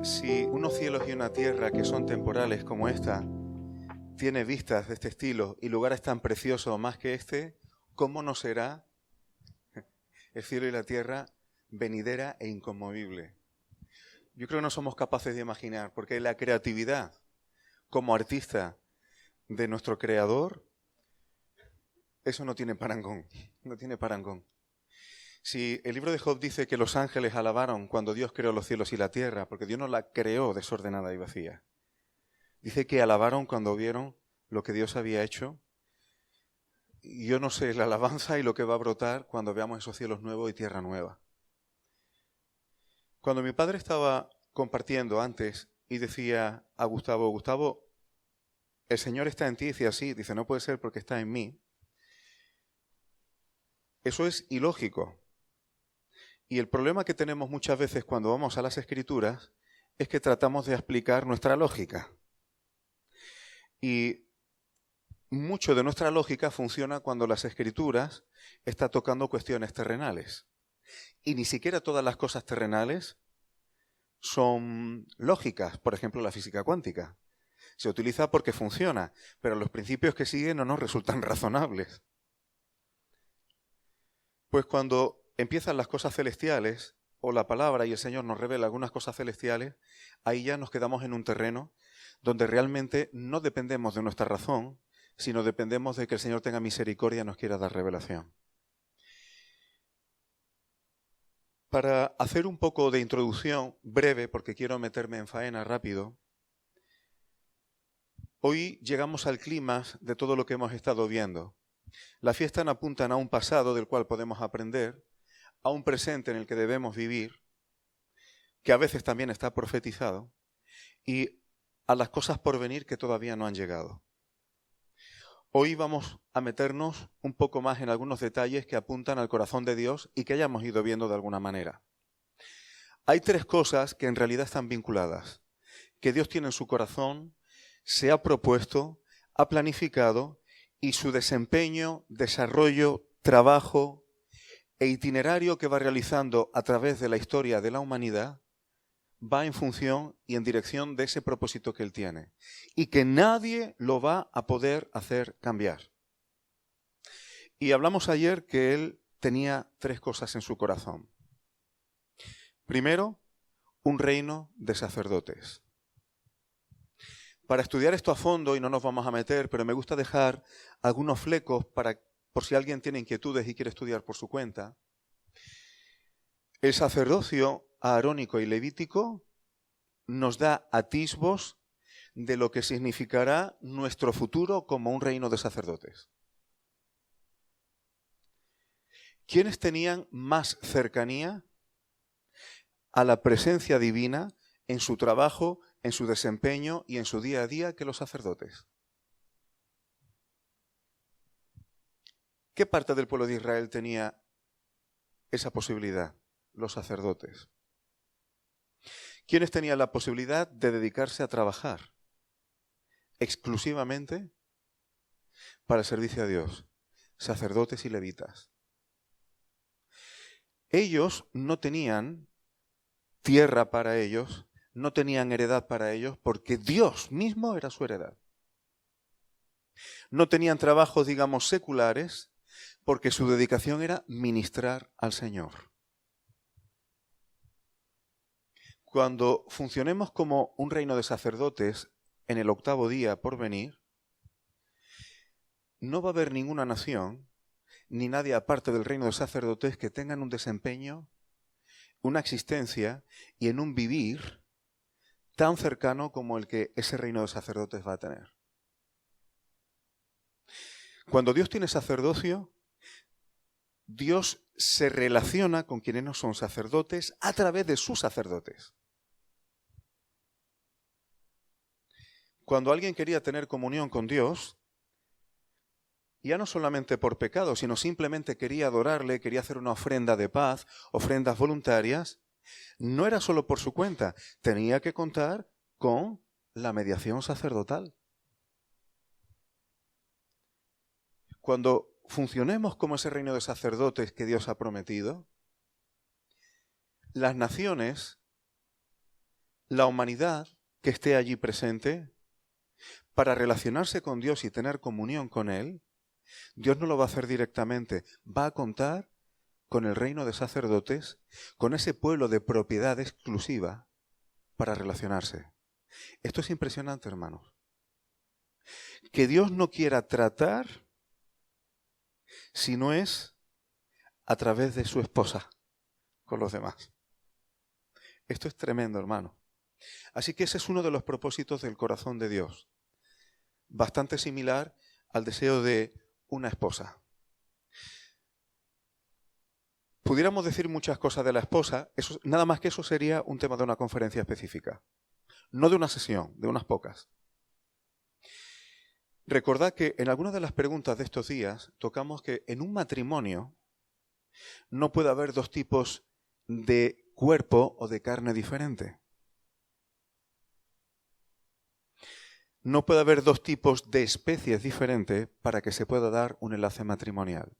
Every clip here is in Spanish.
Si unos cielos y una tierra que son temporales como esta tiene vistas de este estilo y lugares tan preciosos más que este, ¿cómo no será el cielo y la tierra venidera e inconmovible? Yo creo que no somos capaces de imaginar, porque la creatividad como artista de nuestro creador, eso no tiene parangón, no tiene parangón. Si el libro de Job dice que los ángeles alabaron cuando Dios creó los cielos y la tierra, porque Dios no la creó desordenada y vacía. Dice que alabaron cuando vieron lo que Dios había hecho. Y yo no sé, la alabanza y lo que va a brotar cuando veamos esos cielos nuevos y tierra nueva. Cuando mi padre estaba compartiendo antes y decía a Gustavo, Gustavo, el Señor está en ti, decía así, dice, no puede ser porque está en mí. Eso es ilógico. Y el problema que tenemos muchas veces cuando vamos a las Escrituras es que tratamos de explicar nuestra lógica. Y mucho de nuestra lógica funciona cuando las Escrituras están tocando cuestiones terrenales. Y ni siquiera todas las cosas terrenales son lógicas. Por ejemplo, la física cuántica. Se utiliza porque funciona, pero los principios que siguen no nos resultan razonables. Pues cuando empiezan las cosas celestiales, o la palabra y el Señor nos revela algunas cosas celestiales, ahí ya nos quedamos en un terreno donde realmente no dependemos de nuestra razón, sino dependemos de que el Señor tenga misericordia y nos quiera dar revelación. Para hacer un poco de introducción breve, porque quiero meterme en faena rápido, hoy llegamos al clímax de todo lo que hemos estado viendo. Las fiestas apuntan a un pasado del cual podemos aprender, a un presente en el que debemos vivir, que a veces también está profetizado, y a las cosas por venir que todavía no han llegado. Hoy vamos a meternos un poco más en algunos detalles que apuntan al corazón de Dios y que hayamos ido viendo de alguna manera. Hay tres cosas que en realidad están vinculadas, que Dios tiene en su corazón, se ha propuesto, ha planificado, y su desempeño, desarrollo, trabajo e itinerario que va realizando a través de la historia de la humanidad va en función y en dirección de ese propósito que Él tiene y que nadie lo va a poder hacer cambiar. Y hablamos ayer que Él tenía tres cosas en su corazón. Primero, un reino de sacerdotes. Para estudiar esto a fondo, y no nos vamos a meter, pero me gusta dejar algunos flecos por si alguien tiene inquietudes y quiere estudiar por su cuenta. El sacerdocio aarónico y levítico nos da atisbos de lo que significará nuestro futuro como un reino de sacerdotes. ¿Quiénes tenían más cercanía a la presencia divina en su trabajo, en su desempeño y en su día a día que los sacerdotes? ¿Qué parte del pueblo de Israel tenía esa posibilidad? Los sacerdotes. ¿Quiénes tenían la posibilidad de dedicarse a trabajar exclusivamente para el servicio a Dios? Sacerdotes y levitas. Ellos no tenían tierra para ellos, no tenían heredad para ellos, porque Dios mismo era su heredad. No tenían trabajos, digamos, seculares, porque su dedicación era ministrar al Señor. Cuando funcionemos como un reino de sacerdotes en el 8º día por venir, no va a haber ninguna nación, ni nadie aparte del reino de sacerdotes que tengan un desempeño, una existencia y en un vivir tan cercano como el que ese reino de sacerdotes va a tener. Cuando Dios tiene sacerdocio, Dios se relaciona con quienes no son sacerdotes a través de sus sacerdotes. Cuando alguien quería tener comunión con Dios, ya no solamente por pecado, sino simplemente quería adorarle, quería hacer una ofrenda de paz, ofrendas voluntarias, no era solo por su cuenta, tenía que contar con la mediación sacerdotal. Cuando funcionemos como ese reino de sacerdotes que Dios ha prometido, las naciones la humanidad que esté allí presente, para relacionarse con Dios y tener comunión con Él, Dios no lo va a hacer directamente, va a contar con el reino de sacerdotes, con ese pueblo de propiedad exclusiva para relacionarse. Esto es impresionante, hermanos. Que Dios no quiera tratar si no es a través de su esposa con los demás. Esto es tremendo, hermano. Así que ese es uno de los propósitos del corazón de Dios. Bastante similar al deseo de una esposa. Pudiéramos decir muchas cosas de la esposa, nada más que eso sería un tema de una conferencia específica. No de una sesión, de unas pocas. Recordad que en algunas de las preguntas de estos días tocamos que en un matrimonio no puede haber dos tipos de cuerpo o de carne diferente. No puede haber dos tipos de especies diferentes para que se pueda dar un enlace matrimonial.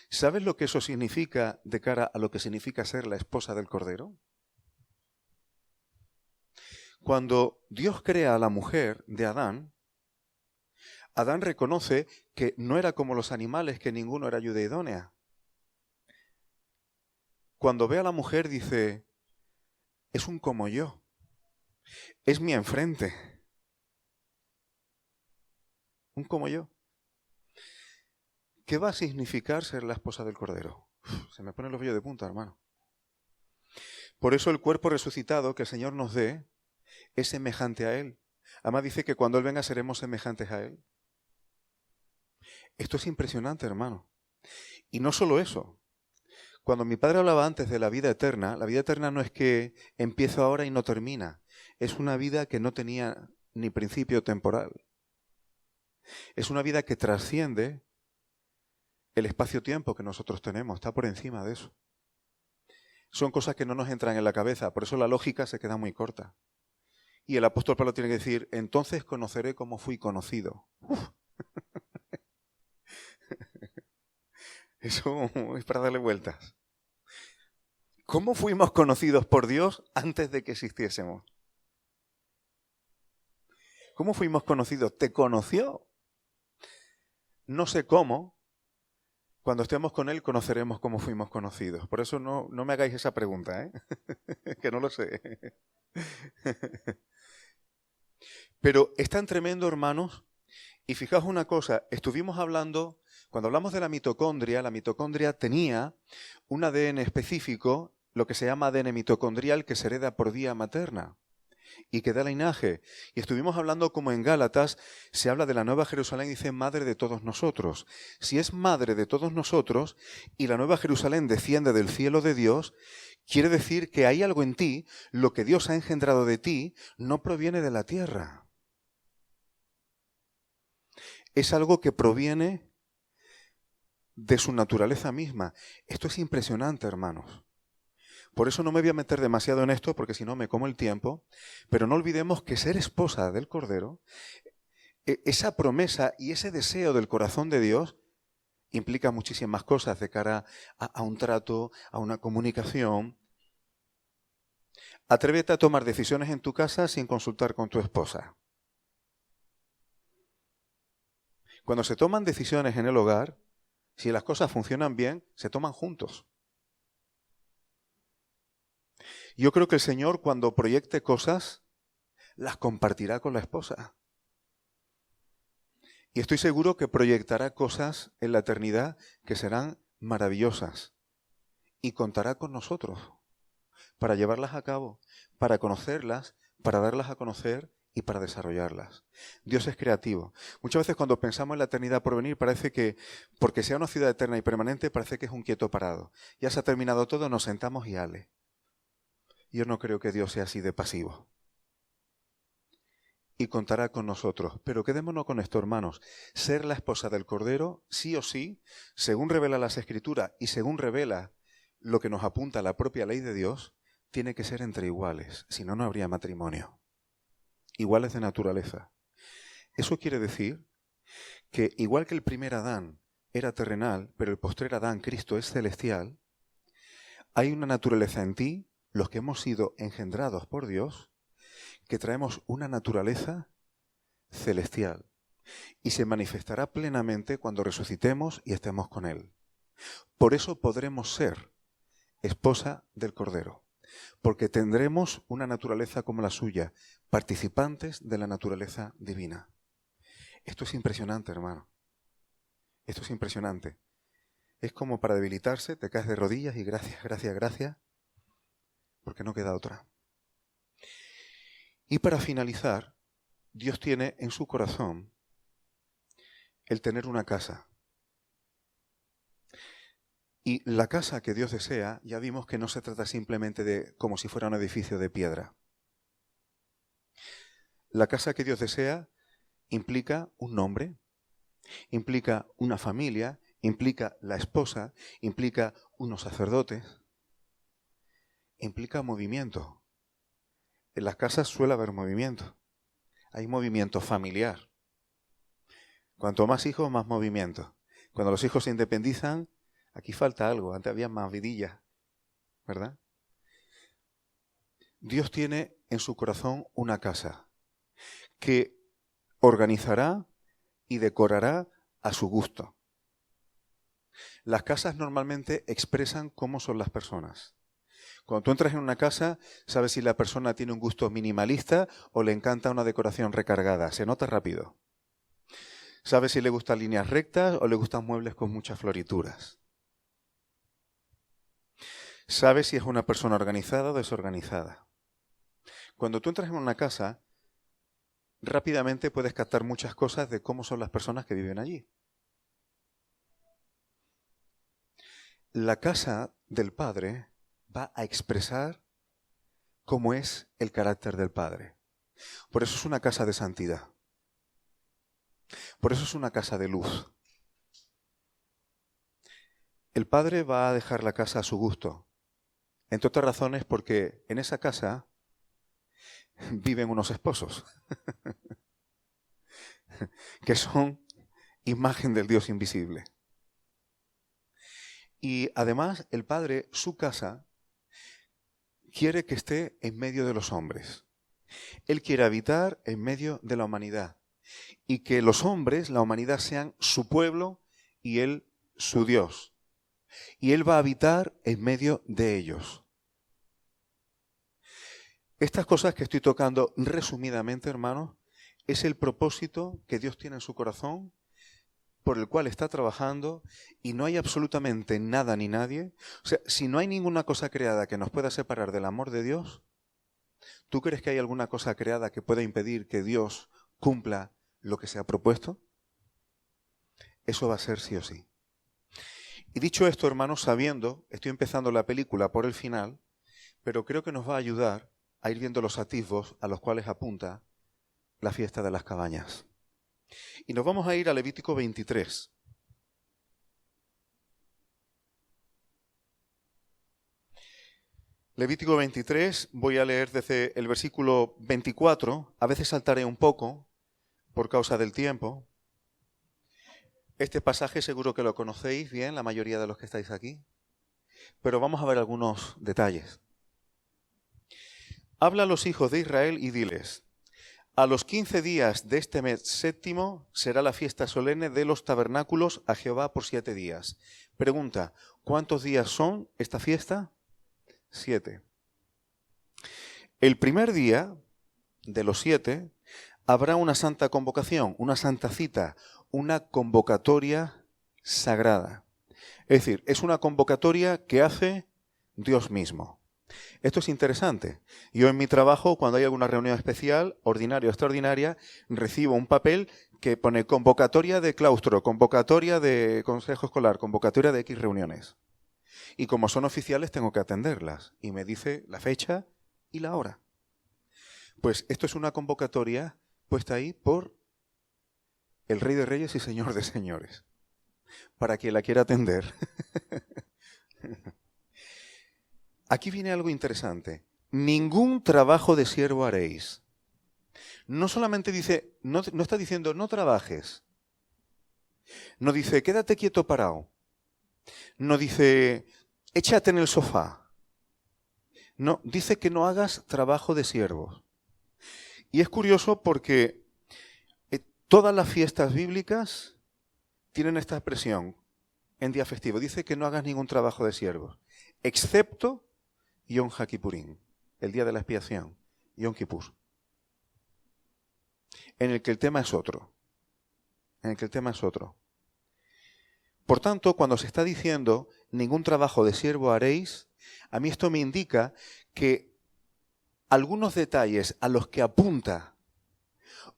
¿Sabes lo que eso significa de cara a lo que significa ser la esposa del Cordero? Cuando Dios crea a la mujer de Adán, Adán reconoce que no era como los animales, que ninguno era ayuda idónea. Cuando ve a la mujer dice, es un como yo, es mi enfrente, un como yo. ¿Qué va a significar ser la esposa del Cordero? Se me ponen los vellos de punta, hermano. Por eso el cuerpo resucitado que el Señor nos dé es semejante a Él. Además dice que cuando Él venga seremos semejantes a Él. Esto es impresionante, hermano. Y no solo eso. Cuando mi padre hablaba antes de la vida eterna no es que empieza ahora y no termina. Es una vida que no tenía ni principio temporal. Es una vida que trasciende el espacio-tiempo que nosotros tenemos, está por encima de eso. Son cosas que no nos entran en la cabeza, por eso la lógica se queda muy corta. Y el apóstol Pablo tiene que decir, entonces conoceré cómo fui conocido. Eso es para darle vueltas. ¿Cómo fuimos conocidos por Dios antes de que existiésemos? ¿Cómo fuimos conocidos? ¿Te conoció? No sé cómo. Cuando estemos con Él conoceremos cómo fuimos conocidos. Por eso no me hagáis esa pregunta, ¿eh? Que no lo sé. Pero es tan tremendo, hermanos. Y fijaos una cosa, estuvimos hablando, cuando hablamos de la mitocondria tenía un ADN específico, lo que se llama ADN mitocondrial, que se hereda por vía materna y que da linaje. Y estuvimos hablando como en Gálatas se habla de la Nueva Jerusalén y dice madre de todos nosotros. Si es madre de todos nosotros y la Nueva Jerusalén desciende del cielo de Dios, quiere decir que hay algo en ti, lo que Dios ha engendrado de ti no proviene de la tierra. Es algo que proviene de su naturaleza misma. Esto es impresionante, hermanos. Por eso no me voy a meter demasiado en esto, porque si no me como el tiempo, pero no olvidemos que ser esposa del Cordero, esa promesa y ese deseo del corazón de Dios implica muchísimas cosas de cara a un trato, a una comunicación. Atrévete a tomar decisiones en tu casa sin consultar con tu esposa. Cuando se toman decisiones en el hogar, si las cosas funcionan bien, se toman juntos. Yo creo que el Señor, cuando proyecte cosas, las compartirá con la esposa. Y estoy seguro que proyectará cosas en la eternidad que serán maravillosas. Y contará con nosotros para llevarlas a cabo, para conocerlas, para darlas a conocer y para desarrollarlas. Dios es creativo. Muchas veces cuando pensamos en la eternidad por venir, parece que, porque sea una ciudad eterna y permanente, parece que es un quieto parado. Ya se ha terminado todo, nos sentamos y ale. Yo no creo que Dios sea así de pasivo. Y contará con nosotros. Pero quedémonos con esto, hermanos. Ser la esposa del Cordero, sí o sí, según revela las Escrituras y según revela lo que nos apunta la propia ley de Dios, tiene que ser entre iguales. Si no, no habría matrimonio. Iguales de naturaleza. Eso quiere decir que igual que el primer Adán era terrenal, pero el postrer Adán, Cristo, es celestial, hay una naturaleza en ti los que hemos sido engendrados por Dios, que traemos una naturaleza celestial y se manifestará plenamente cuando resucitemos y estemos con Él. Por eso podremos ser esposa del Cordero, porque tendremos una naturaleza como la suya, participantes de la naturaleza divina. Esto es impresionante, hermano. Esto es impresionante. Es como para debilitarse, te caes de rodillas y gracias, gracias, gracias, porque no queda otra. Y para finalizar, Dios tiene en su corazón el tener una casa. Y la casa que Dios desea, ya vimos que no se trata simplemente de como si fuera un edificio de piedra. La casa que Dios desea implica un nombre, implica una familia, implica la esposa, implica unos sacerdotes, implica movimiento. En las casas suele haber movimiento. Hay movimiento familiar. Cuanto más hijos, más movimiento. Cuando los hijos se independizan, aquí falta algo. Antes había más vidillas, ¿verdad? Dios tiene en su corazón una casa que organizará y decorará a su gusto. Las casas normalmente expresan cómo son las personas. Cuando tú entras en una casa, sabes si la persona tiene un gusto minimalista o le encanta una decoración recargada. Se nota rápido. Sabes si le gustan líneas rectas o le gustan muebles con muchas florituras. Sabes si es una persona organizada o desorganizada. Cuando tú entras en una casa, rápidamente puedes captar muchas cosas de cómo son las personas que viven allí. La casa del Padre va a expresar cómo es el carácter del Padre. Por eso es una casa de santidad. Por eso es una casa de luz. El Padre va a dejar la casa a su gusto. Entre otras razones porque en esa casa viven unos esposos que son imagen del Dios invisible. Y además el Padre, su casa, quiere que esté en medio de los hombres. Él quiere habitar en medio de la humanidad y que los hombres, la humanidad, sean su pueblo y Él su Dios. Y Él va a habitar en medio de ellos. Estas cosas que estoy tocando resumidamente, hermanos, es el propósito que Dios tiene en su corazón, por el cual está trabajando, y no hay absolutamente nada ni nadie. O sea, si no hay ninguna cosa creada que nos pueda separar del amor de Dios, ¿tú crees que hay alguna cosa creada que pueda impedir que Dios cumpla lo que se ha propuesto? Eso va a ser sí o sí. Y dicho esto, hermanos, sabiendo, estoy empezando la película por el final, pero creo que nos va a ayudar a ir viendo los atisbos a los cuales apunta la fiesta de las cabañas. Y nos vamos a ir a Levítico 23. Levítico 23, voy a leer desde el versículo 24, a veces saltaré un poco por causa del tiempo. Este pasaje seguro que lo conocéis bien, la mayoría de los que estáis aquí, pero vamos a ver algunos detalles. Habla a los hijos de Israel y diles: a los 15 días de este mes séptimo será la fiesta solemne de los tabernáculos a Jehová por 7 días. Pregunta, ¿cuántos días son esta fiesta? 7. El primer día de los 7 habrá una santa convocación, una santa cita, una convocatoria sagrada. Es decir, es una convocatoria que hace Dios mismo. Esto es interesante. Yo en mi trabajo, cuando hay alguna reunión especial, ordinaria o extraordinaria, recibo un papel que pone convocatoria de claustro, convocatoria de consejo escolar, convocatoria de X reuniones. Y como son oficiales, tengo que atenderlas. Y me dice la fecha y la hora. Pues esto es una convocatoria puesta ahí por el Rey de Reyes y Señor de Señores, para quien la quiera atender. Aquí viene algo interesante. Ningún trabajo de siervo haréis. No solamente dice, no está diciendo no trabajes. No dice quédate quieto parado. No dice échate en el sofá. No, dice que no hagas trabajo de siervos. Y es curioso porque todas las fiestas bíblicas tienen esta expresión en día festivo. Dice que no hagas ningún trabajo de siervos, excepto Yom HaKippurim, el día de la expiación, Yom Kippur, en el que el tema es otro. Por tanto, cuando se está diciendo ningún trabajo de siervo haréis, a mí esto me indica que algunos detalles a los que apunta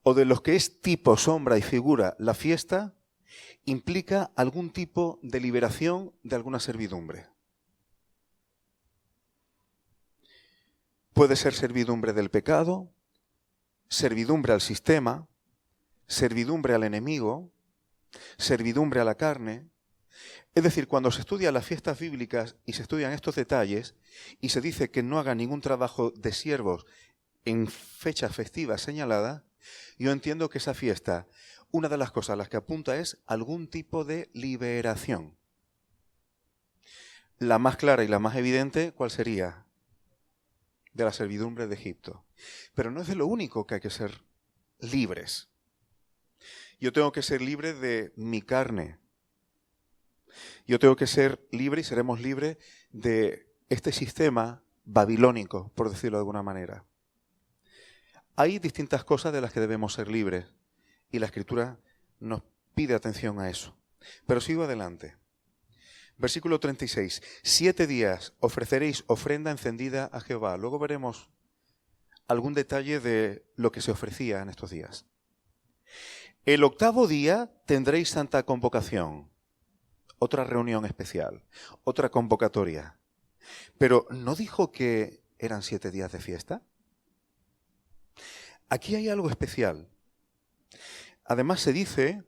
o de los que es tipo, sombra y figura la fiesta, implica algún tipo de liberación de alguna servidumbre. Puede ser servidumbre del pecado, servidumbre al sistema, servidumbre al enemigo, servidumbre a la carne. Es decir, cuando se estudian las fiestas bíblicas y se estudian estos detalles y se dice que no haga ningún trabajo de siervos en fechas festivas señaladas, yo entiendo que esa fiesta, una de las cosas a las que apunta es algún tipo de liberación. La más clara y la más evidente, ¿cuál sería? De la servidumbre de Egipto. Pero no es de lo único que hay que ser libres. Yo tengo que ser libre de mi carne. Yo tengo que ser libre y seremos libres de este sistema babilónico, por decirlo de alguna manera. Hay distintas cosas de las que debemos ser libres y la Escritura nos pide atención a eso. Pero sigo adelante. Versículo 36. 7 días ofreceréis ofrenda encendida a Jehová. Luego veremos algún detalle de lo que se ofrecía en estos días. El 8º día tendréis santa convocación. Otra reunión especial, otra convocatoria. Pero ¿no dijo que eran 7 días de fiesta? Aquí hay algo especial. Además se dice,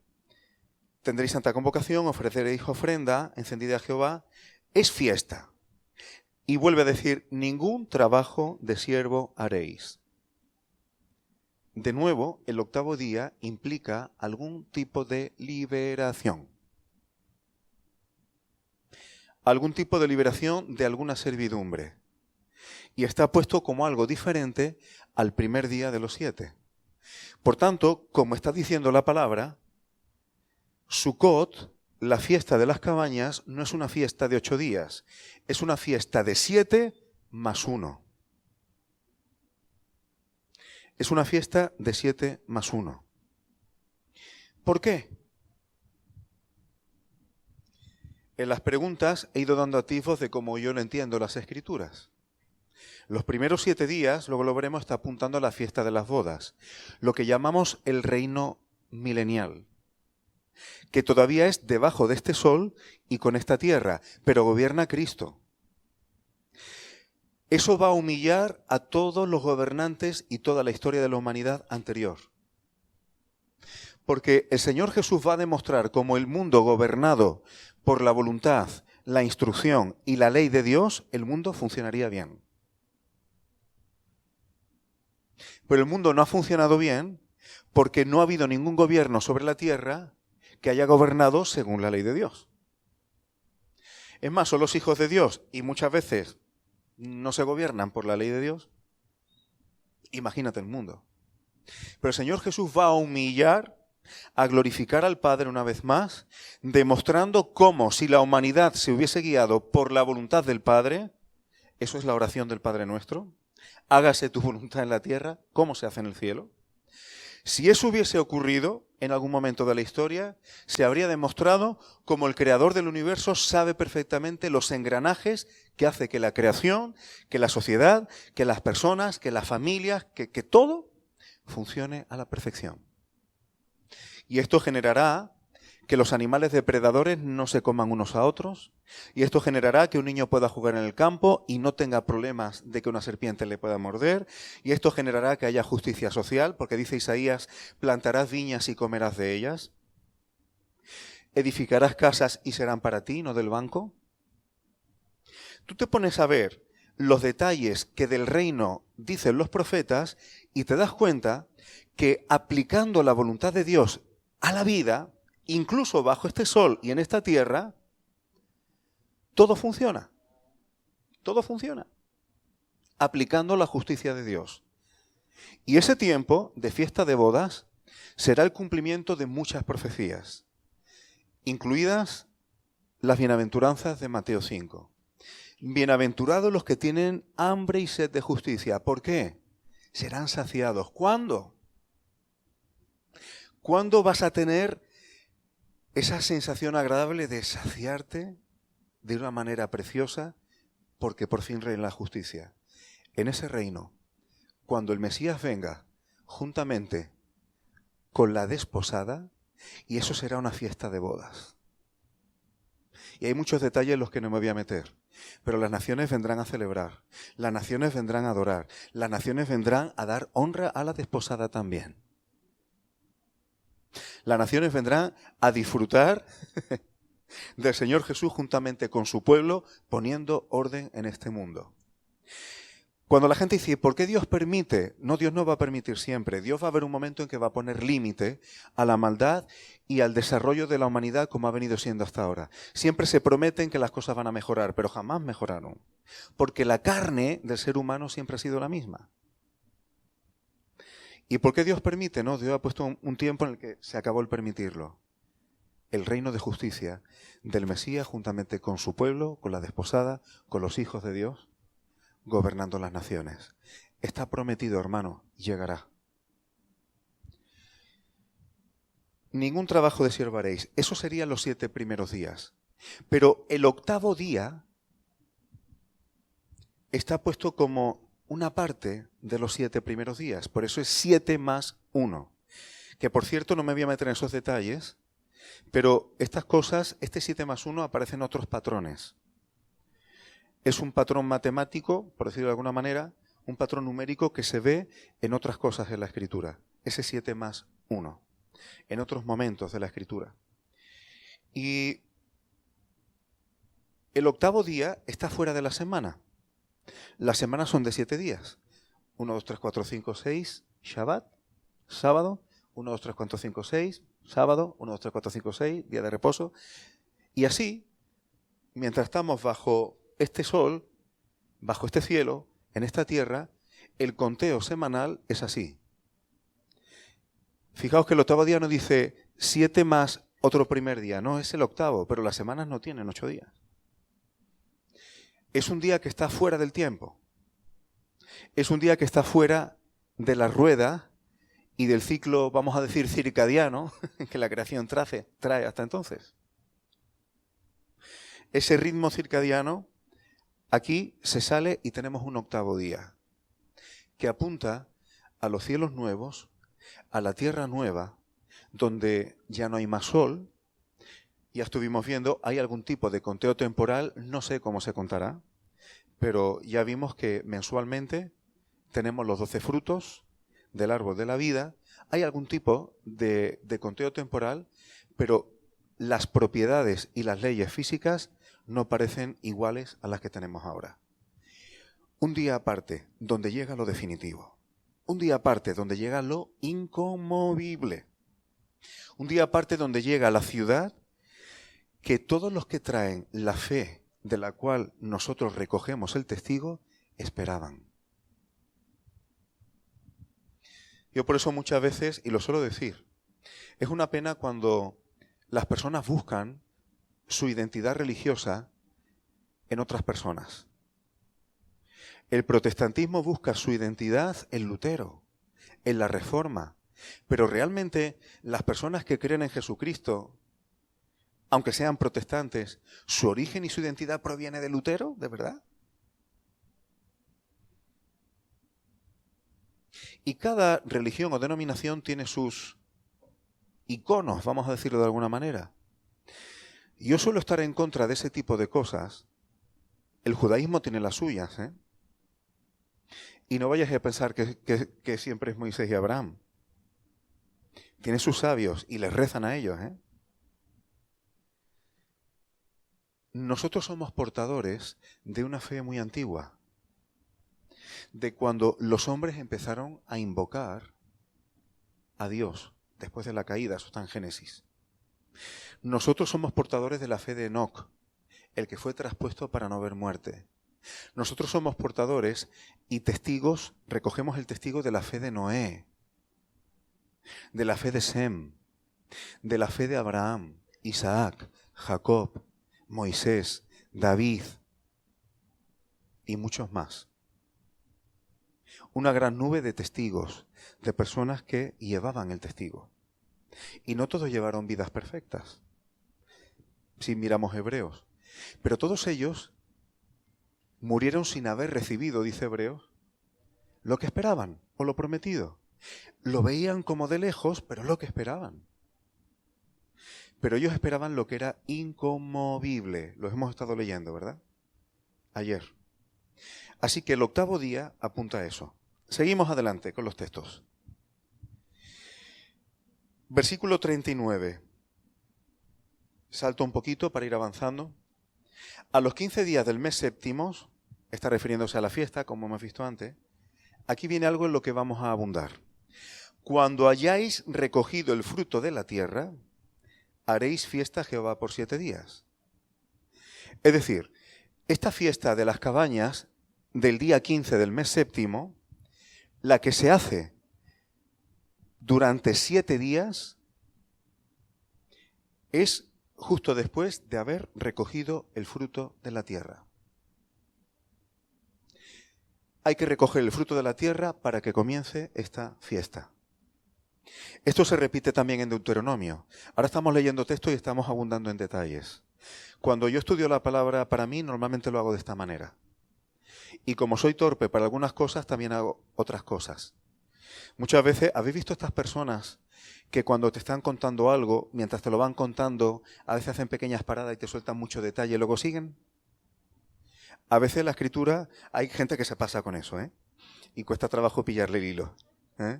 tendréis santa convocación, ofreceréis ofrenda encendida a Jehová, es fiesta. Y vuelve a decir, ningún trabajo de siervo haréis. De nuevo, el 8º día implica algún tipo de liberación. Algún tipo de liberación de alguna servidumbre. Y está puesto como algo diferente al primer día de los 7. Por tanto, como está diciendo la palabra, Sukkot, la fiesta de las cabañas, no es una fiesta de 8 días, es una fiesta de 7 más 1. Es una fiesta de 7 más 1. ¿Por qué? En las preguntas he ido dando atisbos de cómo yo lo entiendo las Escrituras. Los primeros 7 días, luego lo veremos, está apuntando a la fiesta de las bodas, lo que llamamos el reino milenial, que todavía es debajo de este sol y con esta tierra, pero gobierna Cristo. Eso va a humillar a todos los gobernantes y toda la historia de la humanidad anterior. Porque el Señor Jesús va a demostrar cómo el mundo gobernado por la voluntad, la instrucción y la ley de Dios, el mundo funcionaría bien. Pero el mundo no ha funcionado bien porque no ha habido ningún gobierno sobre la tierra que haya gobernado según la ley de Dios. Es más, son los hijos de Dios y muchas veces no se gobiernan por la ley de Dios. Imagínate el mundo. Pero el Señor Jesús va a humillar, a glorificar al Padre una vez más, demostrando cómo si la humanidad se hubiese guiado por la voluntad del Padre, eso es la oración del Padre Nuestro, hágase tu voluntad en la tierra, como se hace en el cielo. Si eso hubiese ocurrido en algún momento de la historia, se habría demostrado cómo el creador del universo sabe perfectamente los engranajes que hace que la creación, que la sociedad, que las personas, que las familias, que todo funcione a la perfección. Y esto generará que los animales depredadores no se coman unos a otros, y esto generará que un niño pueda jugar en el campo y no tenga problemas de que una serpiente le pueda morder, y esto generará que haya justicia social, porque dice Isaías, plantarás viñas y comerás de ellas, edificarás casas y serán para ti, no del banco. Tú te pones a ver los detalles que del reino dicen los profetas y te das cuenta que aplicando la voluntad de Dios a la vida, incluso bajo este sol y en esta tierra, todo funciona. Todo funciona. aplicando la justicia de Dios. Y ese tiempo de fiesta de bodas será el cumplimiento de muchas profecías, incluidas las bienaventuranzas de Mateo 5. Bienaventurados los que tienen hambre y sed de justicia. ¿Por qué? Serán saciados. ¿Cuándo? ¿Cuándo vas a tener esa sensación agradable de saciarte de una manera preciosa? Porque por fin reina la justicia. En ese reino, cuando el Mesías venga juntamente con la desposada, y eso será una fiesta de bodas. Y hay muchos detalles en los que no me voy a meter, pero las naciones vendrán a celebrar, las naciones vendrán a adorar, las naciones vendrán a dar honra a la desposada también. Las naciones vendrán a disfrutar del Señor Jesús juntamente con su pueblo, poniendo orden en este mundo. Cuando la gente dice, ¿por qué Dios permite? No, Dios no va a permitir siempre. Dios va a haber un momento en que va a poner límite a la maldad y al desarrollo de la humanidad como ha venido siendo hasta ahora. Siempre se prometen que las cosas van a mejorar, pero jamás mejoraron. Porque la carne del ser humano siempre ha sido la misma. ¿Y por qué Dios permite? No, Dios ha puesto un tiempo en el que se acabó el permitirlo. El reino de justicia del Mesías juntamente con su pueblo, con la desposada, con los hijos de Dios, gobernando las naciones. Está prometido, hermano, llegará. Ningún trabajo de siervo haréis. Eso serían los 7 primeros días. Pero el 8º día está puesto como una parte de los 7 primeros días. Por eso es 7 más 1. Que por cierto no me voy a meter en esos detalles, pero estas cosas, este 7 más 1 aparecen otros patrones. Es un patrón matemático, por decirlo de alguna manera, un patrón numérico que se ve en otras cosas en la Escritura. Ese 7 más 1, en otros momentos de la Escritura. Y el 8º día está fuera de la semana. Las semanas son de 7 días. 1, 2, 3, 4, 5, 6, Shabbat, sábado. 1, 2, 3, 4, 5, 6, sábado. 1, 2, 3, 4, 5, 6, día de reposo. Y así, mientras estamos bajo este sol, bajo este cielo, en esta tierra, el conteo semanal es así. Fijaos que el 8º día no dice 7 más otro primer día, no, es el 8º, pero las semanas no tienen 8 días. Es un día que está fuera del tiempo. Es un día que está fuera de la rueda y del ciclo, vamos a decir, circadiano que la creación trae hasta entonces. Ese ritmo circadiano, aquí se sale y tenemos un 8º día que apunta a los cielos nuevos, a la tierra nueva, donde ya no hay más sol. Ya estuvimos viendo, hay algún tipo de conteo temporal, no sé cómo se contará, pero ya vimos que mensualmente tenemos los 12 frutos del árbol de la vida. Hay algún tipo de conteo temporal, pero las propiedades y las leyes físicas no parecen iguales a las que tenemos ahora. Un día aparte, donde llega lo definitivo. Un día aparte, donde llega lo inconmovible. Un día aparte, donde llega la ciudad que todos los que traen la fe de la cual nosotros recogemos el testigo, esperaban. Yo por eso muchas veces, y lo suelo decir, es una pena cuando las personas buscan su identidad religiosa en otras personas. El protestantismo busca su identidad en Lutero, en la Reforma, pero realmente las personas que creen en Jesucristo, aunque sean protestantes, ¿su origen y su identidad proviene de Lutero, de verdad? Y cada religión o denominación tiene sus iconos, vamos a decirlo de alguna manera. Yo suelo estar en contra de ese tipo de cosas. El judaísmo tiene las suyas, ¿eh? Y no vayas a pensar que siempre es Moisés y Abraham. Tiene sus sabios y les rezan a ellos, ¿eh? Nosotros somos portadores de una fe muy antigua, de cuando los hombres empezaron a invocar a Dios después de la caída, eso está en Génesis. Nosotros somos portadores de la fe de Enoc, el que fue traspuesto para no ver muerte. Nosotros somos portadores y testigos, recogemos el testigo de la fe de Noé, de la fe de Sem, de la fe de Abraham, Isaac, Jacob, Moisés, David y muchos más. Una gran nube de testigos, de personas que llevaban el testigo. Y no todos llevaron vidas perfectas, si miramos Hebreos. Pero todos ellos murieron sin haber recibido, dice Hebreos, lo que esperaban o lo prometido. Lo veían como de lejos, pero lo que esperaban. Pero ellos esperaban lo que era inconmovible. Lo hemos estado leyendo, ¿verdad? Ayer. Así que el octavo día apunta a eso. Seguimos adelante con los textos. Versículo 39. Salto un poquito para ir avanzando. A los 15 días del mes séptimo, está refiriéndose a la fiesta, como hemos visto antes, aquí viene algo en lo que vamos a abundar. Cuando hayáis recogido el fruto de la tierra, haréis fiesta a Jehová por 7 días. Es decir, esta fiesta de las cabañas del día 15 del mes séptimo, la que se hace durante 7 días, es justo después de haber recogido el fruto de la tierra. Hay que recoger el fruto de la tierra para que comience esta fiesta. Esto se repite también en Deuteronomio. Ahora estamos leyendo texto y estamos abundando en detalles. Cuando yo estudio la palabra para mí, normalmente lo hago de esta manera. Y como soy torpe para algunas cosas, también hago otras cosas. Muchas veces, ¿habéis visto estas personas que cuando te están contando algo, mientras te lo van contando, a veces hacen pequeñas paradas y te sueltan mucho detalle y luego siguen? A veces en la escritura hay gente que se pasa con eso, ¿eh? Y cuesta trabajo pillarle el hilo, ¿eh?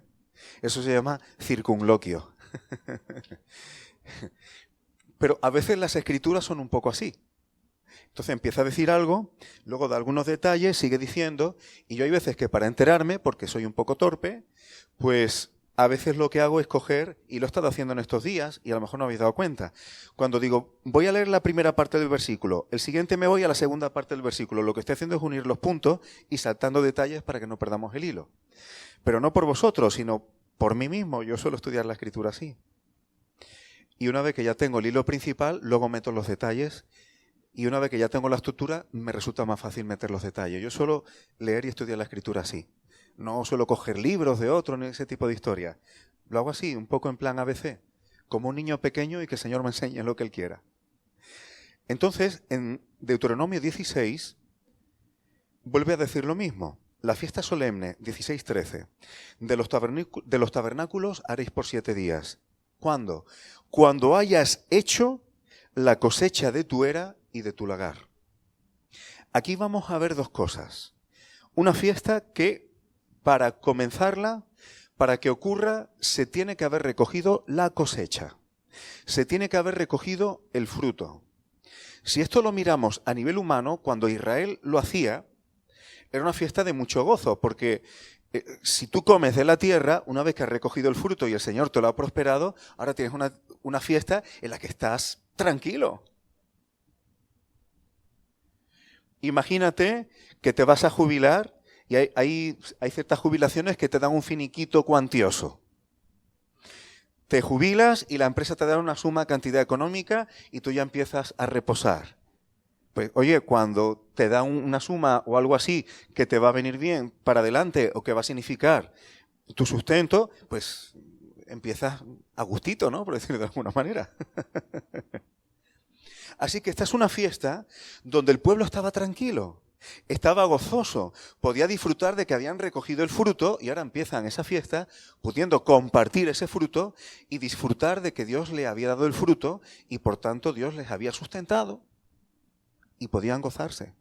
Eso se llama circunloquio. Pero a veces las escrituras son un poco así. Entonces empieza a decir algo, luego da algunos detalles, sigue diciendo, y yo hay veces que para enterarme, porque soy un poco torpe, pues a veces lo que hago es coger, y lo he estado haciendo en estos días, y a lo mejor no habéis dado cuenta, cuando digo, voy a leer la primera parte del versículo, el siguiente me voy a la segunda parte del versículo, lo que estoy haciendo es unir los puntos y saltando detalles para que no perdamos el hilo. Pero no por vosotros, sino por mí mismo. Yo suelo estudiar la escritura así. Y una vez que ya tengo el hilo principal, luego meto los detalles. Y una vez que ya tengo la estructura, me resulta más fácil meter los detalles. Yo suelo leer y estudiar la escritura así. No suelo coger libros de otros ni ese tipo de historia. Lo hago así, un poco en plan ABC. Como un niño pequeño y que el Señor me enseñe lo que Él quiera. Entonces, en Deuteronomio 16, vuelve a decir lo mismo. La fiesta solemne, 16:13, de los tabernáculos haréis por 7 días. ¿Cuándo? Cuando hayas hecho la cosecha de tu era y de tu lagar. Aquí vamos a ver dos cosas. Una fiesta que, para comenzarla, para que ocurra, se tiene que haber recogido la cosecha. Se tiene que haber recogido el fruto. Si esto lo miramos a nivel humano, cuando Israel lo hacía, era una fiesta de mucho gozo, porque si tú comes de la tierra, una vez que has recogido el fruto y el Señor te lo ha prosperado, ahora tienes una fiesta en la que estás tranquilo. Imagínate que te vas a jubilar y hay ciertas jubilaciones que te dan un finiquito cuantioso. Te jubilas y la empresa te da una suma cantidad económica y tú ya empiezas a reposar. Pues, oye, cuando te da una suma o algo así que te va a venir bien para adelante o que va a significar tu sustento, pues empiezas a gustito, ¿no? Por decirlo de alguna manera. Así que esta es una fiesta donde el pueblo estaba tranquilo, estaba gozoso, podía disfrutar de que habían recogido el fruto y ahora empiezan esa fiesta pudiendo compartir ese fruto y disfrutar de que Dios le había dado el fruto y por tanto Dios les había sustentado. Y podían gozarse.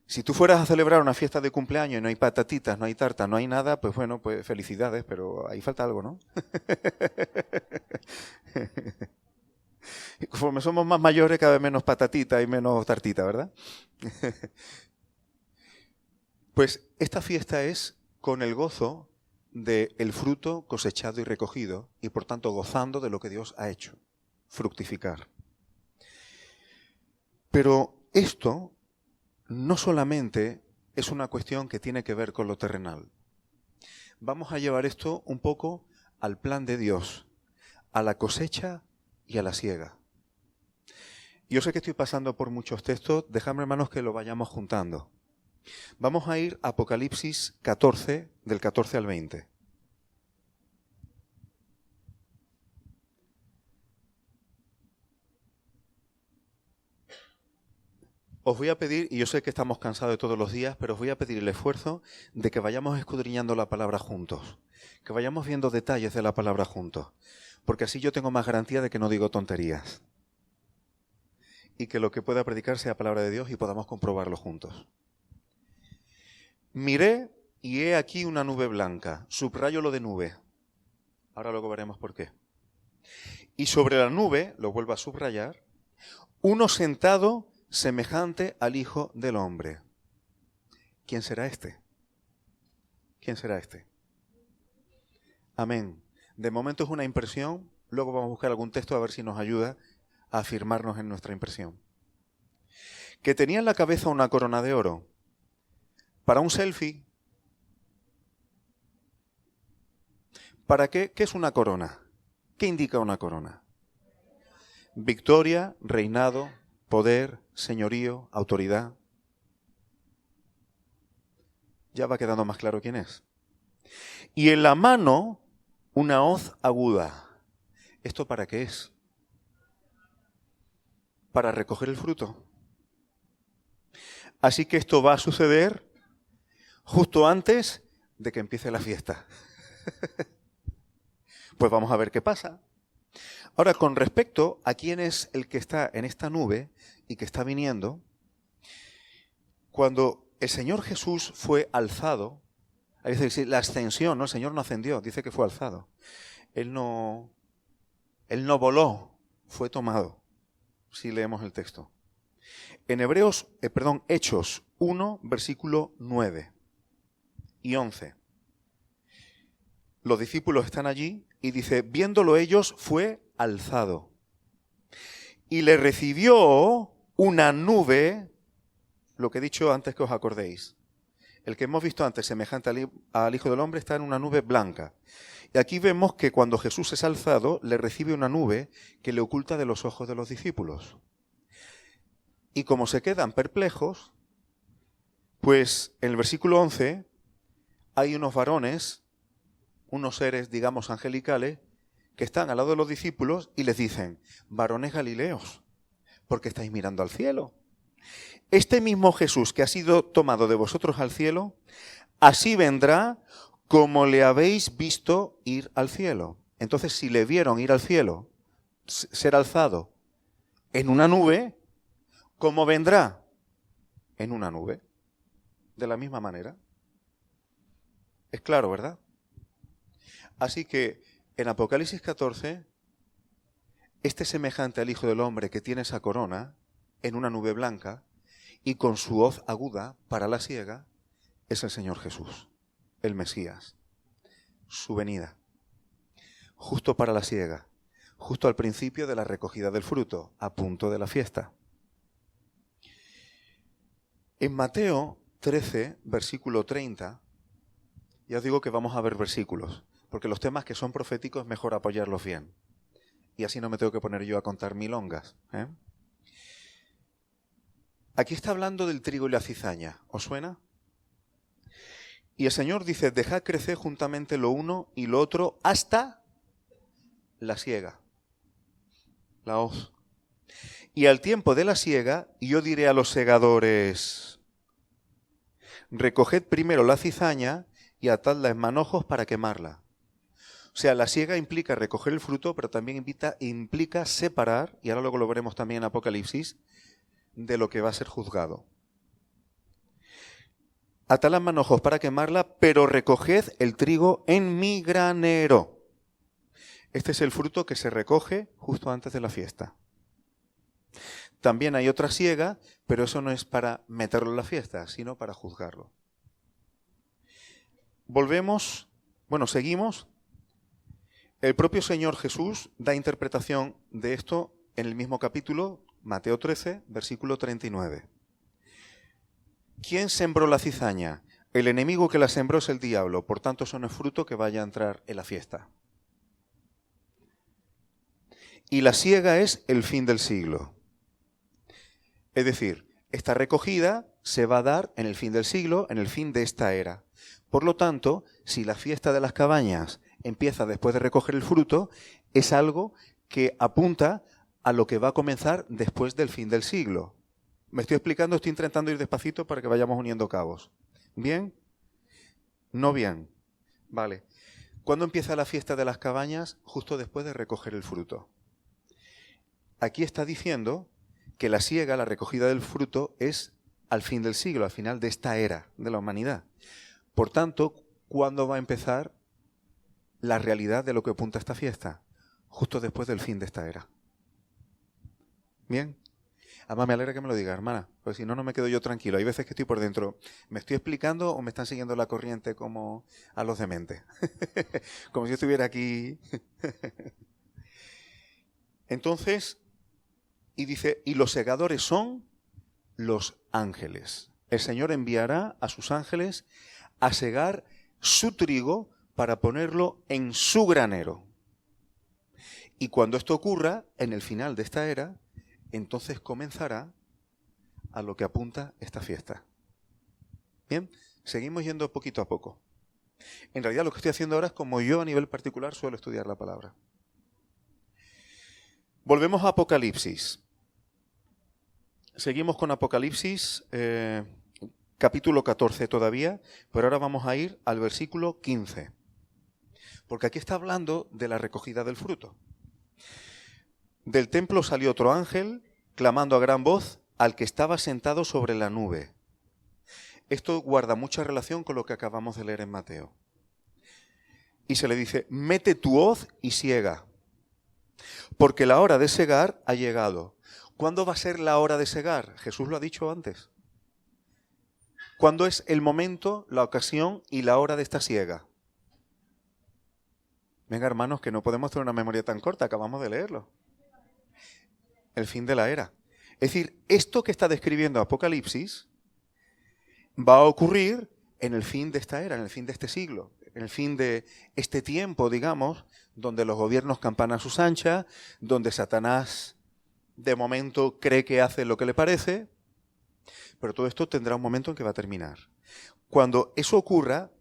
Si tú fueras a celebrar una fiesta de cumpleaños y no hay patatitas, no hay tarta, no hay nada, pues bueno, pues felicidades, pero ahí falta algo, ¿no? Y conforme somos más mayores, cada vez menos patatita y menos tartita, ¿verdad? Pues esta fiesta es con el gozo del fruto cosechado y recogido y por tanto gozando de lo que Dios ha hecho, fructificar. Pero esto no solamente es una cuestión que tiene que ver con lo terrenal. Vamos a llevar esto un poco al plan de Dios, a la cosecha y a la siega. Yo sé que estoy pasando por muchos textos, dejadme, hermanos, que lo vayamos juntando. Vamos a ir a Apocalipsis 14, del 14 al 20. Os voy a pedir, y yo sé que estamos cansados de todos los días, pero os voy a pedir el esfuerzo de que vayamos escudriñando la palabra juntos, que vayamos viendo detalles de la palabra juntos, porque así yo tengo más garantía de que no digo tonterías y que lo que pueda predicar sea palabra de Dios y podamos comprobarlo juntos. Miré y he aquí una nube blanca, subrayo lo de nube, ahora luego veremos por qué. Y sobre la nube, lo vuelvo a subrayar, uno sentado semejante al Hijo del Hombre. ¿Quién será este? ¿Quién será este? Amén. De momento es una impresión, luego vamos a buscar algún texto a ver si nos ayuda a afirmarnos en nuestra impresión. Que tenía en la cabeza una corona de oro. Para un selfie. ¿Para qué? ¿Qué es una corona? ¿Qué indica una corona? Victoria, reinado, poder, señorío, autoridad. Ya va quedando más claro quién es. Y en la mano una hoz aguda. ¿Esto para qué es? Para recoger el fruto. Así que esto va a suceder justo antes de que empiece la fiesta. Pues vamos a ver qué pasa. Ahora, con respecto a quién es el que está en esta nube y que está viniendo, cuando el Señor Jesús fue alzado, es decir, la ascensión, ¿no? El Señor no ascendió, dice que fue alzado. Él no voló, fue tomado, si leemos el texto. En Hechos 1, versículo 9 y 11. Los discípulos están allí y dice, viéndolo ellos, fue alzado. Y le recibió una nube, lo que he dicho antes que os acordéis. El que hemos visto antes, semejante al Hijo del Hombre, está en una nube blanca. Y aquí vemos que cuando Jesús es alzado, le recibe una nube que le oculta de los ojos de los discípulos. Y como se quedan perplejos, pues en el versículo 11 hay unos varones, unos seres, digamos, angelicales, que están al lado de los discípulos y les dicen, varones galileos, ¿por qué estáis mirando al cielo? Este mismo Jesús que ha sido tomado de vosotros al cielo, así vendrá como le habéis visto ir al cielo. Entonces, si le vieron ir al cielo, ser alzado en una nube, ¿cómo vendrá? En una nube. De la misma manera. Es claro, ¿verdad? Así que en Apocalipsis 14, este semejante al Hijo del Hombre que tiene esa corona en una nube blanca y con su hoz aguda para la siega, es el Señor Jesús, el Mesías, su venida, justo para la siega, justo al principio de la recogida del fruto, a punto de la fiesta. En Mateo 13, versículo 30, ya os digo que vamos a ver versículos, porque los temas que son proféticos es mejor apoyarlos bien. Y así no me tengo que poner yo a contar milongas. Aquí está hablando del trigo y la cizaña. ¿Os suena? Y el Señor dice, dejad crecer juntamente lo uno y lo otro hasta la siega, la hoz. Y al tiempo de la siega, yo diré a los segadores, recoged primero la cizaña y atadla en manojos para quemarla. O sea, la siega implica recoger el fruto, pero también implica separar, y ahora luego lo veremos también en Apocalipsis, de lo que va a ser juzgado. Atadla en manojos para quemarla, pero recoged el trigo en mi granero. Este es el fruto que se recoge justo antes de la fiesta. También hay otra siega, pero eso no es para meterlo en la fiesta, sino para juzgarlo. Seguimos. El propio Señor Jesús da interpretación de esto en el mismo capítulo, Mateo 13, versículo 39. ¿Quién sembró la cizaña? El enemigo que la sembró es el diablo, por tanto eso no es fruto que vaya a entrar en la fiesta. Y la siega es el fin del siglo. Es decir, esta recogida se va a dar en el fin del siglo, en el fin de esta era. Por lo tanto, si la fiesta de las cabañas empieza después de recoger el fruto, es algo que apunta a lo que va a comenzar después del fin del siglo. ¿Me estoy explicando? Estoy intentando ir despacito para que vayamos uniendo cabos. ¿Bien? ¿No bien? Vale. ¿Cuándo empieza la fiesta de las cabañas? Justo después de recoger el fruto. Aquí está diciendo que la siega, la recogida del fruto, es al fin del siglo, al final de esta era de la humanidad. Por tanto, ¿cuándo va a empezar la realidad de lo que apunta esta fiesta? Justo después del fin de esta era. ¿Bien? Además, me alegra que me lo diga, hermana, porque si no, no me quedo yo tranquilo. Hay veces que estoy por dentro, ¿me estoy explicando o me están siguiendo la corriente como a los dementes? Como si yo estuviera aquí. Entonces, y dice, y los segadores son los ángeles. El Señor enviará a sus ángeles a segar su trigo para ponerlo en su granero. Y cuando esto ocurra, en el final de esta era, entonces comenzará a lo que apunta esta fiesta. Bien, seguimos yendo poquito a poco. En realidad lo que estoy haciendo ahora es como yo a nivel particular suelo estudiar la palabra. Volvemos a Apocalipsis. Seguimos con Apocalipsis, capítulo 14 todavía, pero ahora vamos a ir al versículo 15. Porque aquí está hablando de la recogida del fruto. Del templo salió otro ángel, clamando a gran voz al que estaba sentado sobre la nube. Esto guarda mucha relación con lo que acabamos de leer en Mateo. Y se le dice, mete tu hoz y siega, porque la hora de segar ha llegado. ¿Cuándo va a ser la hora de segar? Jesús lo ha dicho antes. ¿Cuándo es el momento, la ocasión y la hora de esta siega? Venga, hermanos, que no podemos tener una memoria tan corta, acabamos de leerlo. El fin de la era. Es decir, esto que está describiendo Apocalipsis va a ocurrir en el fin de esta era, en el fin de este siglo, en el fin de este tiempo, digamos, donde los gobiernos campan a sus anchas, donde Satanás de momento cree que hace lo que le parece, pero todo esto tendrá un momento en que va a terminar. Cuando eso ocurra,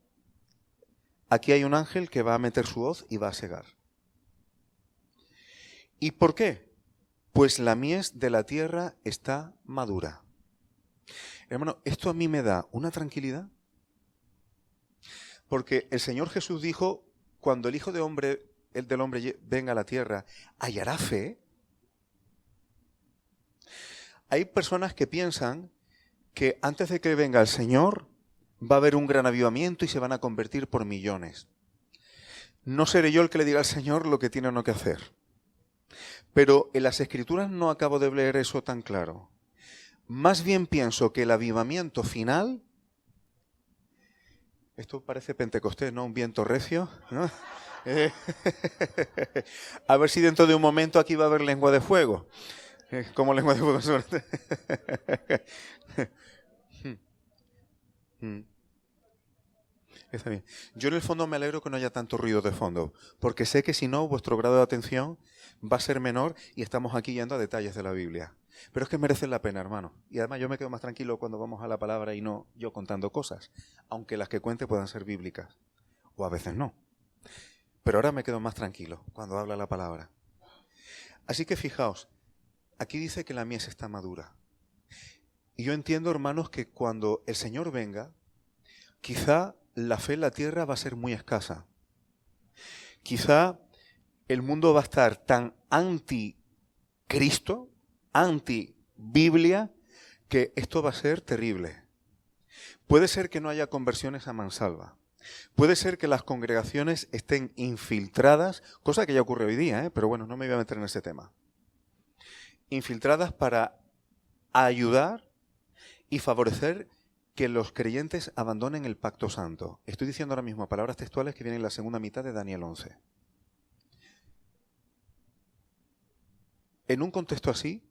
aquí hay un ángel que va a meter su hoz y va a segar. ¿Y por qué? Pues la mies de la tierra está madura. Hermano, esto a mí me da una tranquilidad, porque el Señor Jesús dijo, cuando el Hijo del Hombre venga a la tierra, ¿hallará fe? Hay personas que piensan que antes de que venga el Señor va a haber un gran avivamiento y se van a convertir por millones. No seré yo el que le diga al Señor lo que tiene o no que hacer. Pero en las Escrituras no acabo de leer eso tan claro. Más bien pienso que el avivamiento final, esto parece Pentecostés, ¿no? Un viento recio, ¿no? A ver si dentro de un momento aquí va a haber lengua de fuego. Como lengua de fuego. Está bien. Yo en el fondo me alegro que no haya tanto ruido de fondo, porque sé que si no, vuestro grado de atención va a ser menor y estamos aquí yendo a detalles de la Biblia. Pero es que merecen la pena, hermano. Y además yo me quedo más tranquilo cuando vamos a la palabra y no yo contando cosas, aunque las que cuente puedan ser bíblicas, o a veces no. Pero ahora me quedo más tranquilo cuando habla la palabra. Así que fijaos, aquí dice que la mies está madura. Y yo entiendo, hermanos, que cuando el Señor venga, quizá la fe en la tierra va a ser muy escasa. Quizá el mundo va a estar tan anti-Cristo, anti-Biblia, que esto va a ser terrible. Puede ser que no haya conversiones a mansalva. Puede ser que las congregaciones estén infiltradas, cosa que ya ocurre hoy día, pero bueno, no me voy a meter en ese tema. Infiltradas para ayudar y favorecer que los creyentes abandonen el pacto santo. Estoy diciendo ahora mismo palabras textuales que vienen en la segunda mitad de Daniel 11. En un contexto así,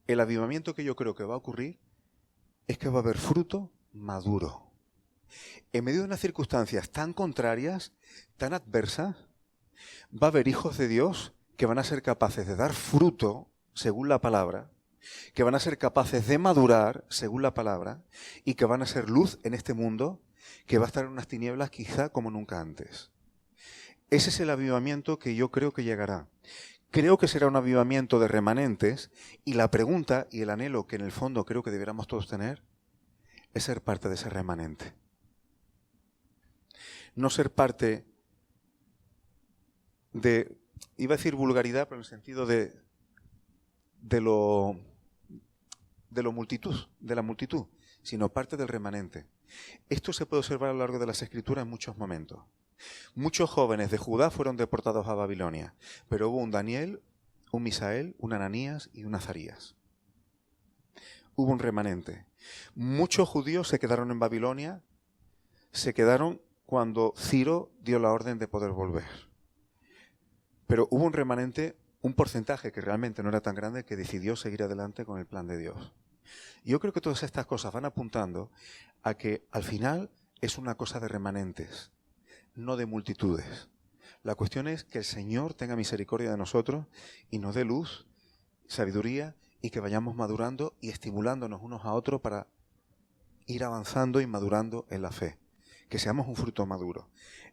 el avivamiento que yo creo que va a ocurrir es que va a haber fruto maduro. En medio de unas circunstancias tan contrarias, tan adversas, va a haber hijos de Dios que van a ser capaces de dar fruto, según la palabra, que van a ser capaces de madurar, según la palabra, y que van a ser luz en este mundo que va a estar en unas tinieblas quizá como nunca antes. Ese es el avivamiento que yo creo que llegará. Creo que será un avivamiento de remanentes, y la pregunta y el anhelo que en el fondo creo que deberíamos todos tener es ser parte de ese remanente. No ser parte de, iba a decir vulgaridad, pero en el sentido de la multitud, sino parte del remanente. Esto se puede observar a lo largo de las Escrituras en muchos momentos. Muchos jóvenes de Judá fueron deportados a Babilonia, pero hubo un Daniel, un Misael, un Ananías y un Azarías. Hubo un remanente. Muchos judíos se quedaron en Babilonia, se quedaron cuando Ciro dio la orden de poder volver. Pero hubo un remanente, un porcentaje que realmente no era tan grande, que decidió seguir adelante con el plan de Dios. Y yo creo que todas estas cosas van apuntando a que al final es una cosa de remanentes, no de multitudes. La cuestión es que el Señor tenga misericordia de nosotros y nos dé luz, sabiduría, y que vayamos madurando y estimulándonos unos a otros para ir avanzando y madurando en la fe. Que seamos un fruto maduro.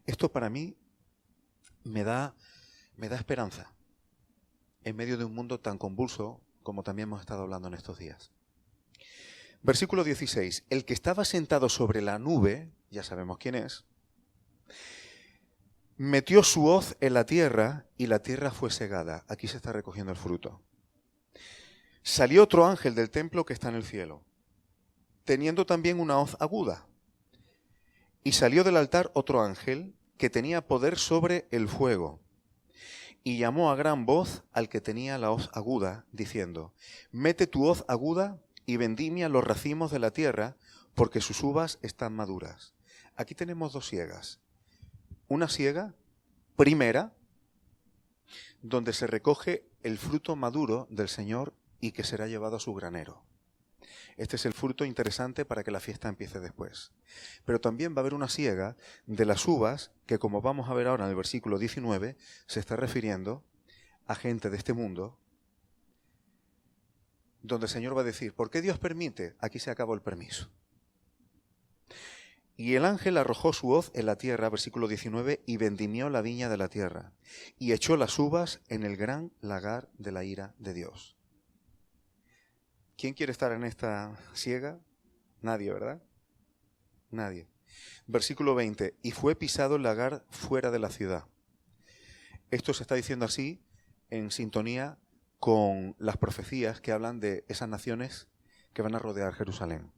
Esto para mí me da esperanza en medio de un mundo tan convulso como también hemos estado hablando en estos días. Versículo 16. El que estaba sentado sobre la nube, ya sabemos quién es, metió su hoz en la tierra y la tierra fue segada. Aquí se está recogiendo el fruto. Salió otro ángel del templo que está en el cielo, teniendo también una hoz aguda. Y salió del altar otro ángel que tenía poder sobre el fuego. Y llamó a gran voz al que tenía la hoz aguda, diciendo: mete tu hoz aguda y vendimia los racimos de la tierra, porque sus uvas están maduras. Aquí tenemos dos siegas. Una siega primera, donde se recoge el fruto maduro del Señor y que será llevado a su granero. Este es el fruto interesante para que la fiesta empiece después. Pero también va a haber una siega de las uvas que, como vamos a ver ahora en el versículo 19, se está refiriendo a gente de este mundo, donde el Señor va a decir: ¿por qué Dios permite? Aquí se acabó el permiso. Y el ángel arrojó su hoz en la tierra, versículo 19, y vendimió la viña de la tierra, y echó las uvas en el gran lagar de la ira de Dios. ¿Quién quiere estar en esta siega? Nadie, ¿verdad? Nadie. Versículo 20. Y fue pisado el lagar fuera de la ciudad. Esto se está diciendo así en sintonía con las profecías que hablan de esas naciones que van a rodear Jerusalén.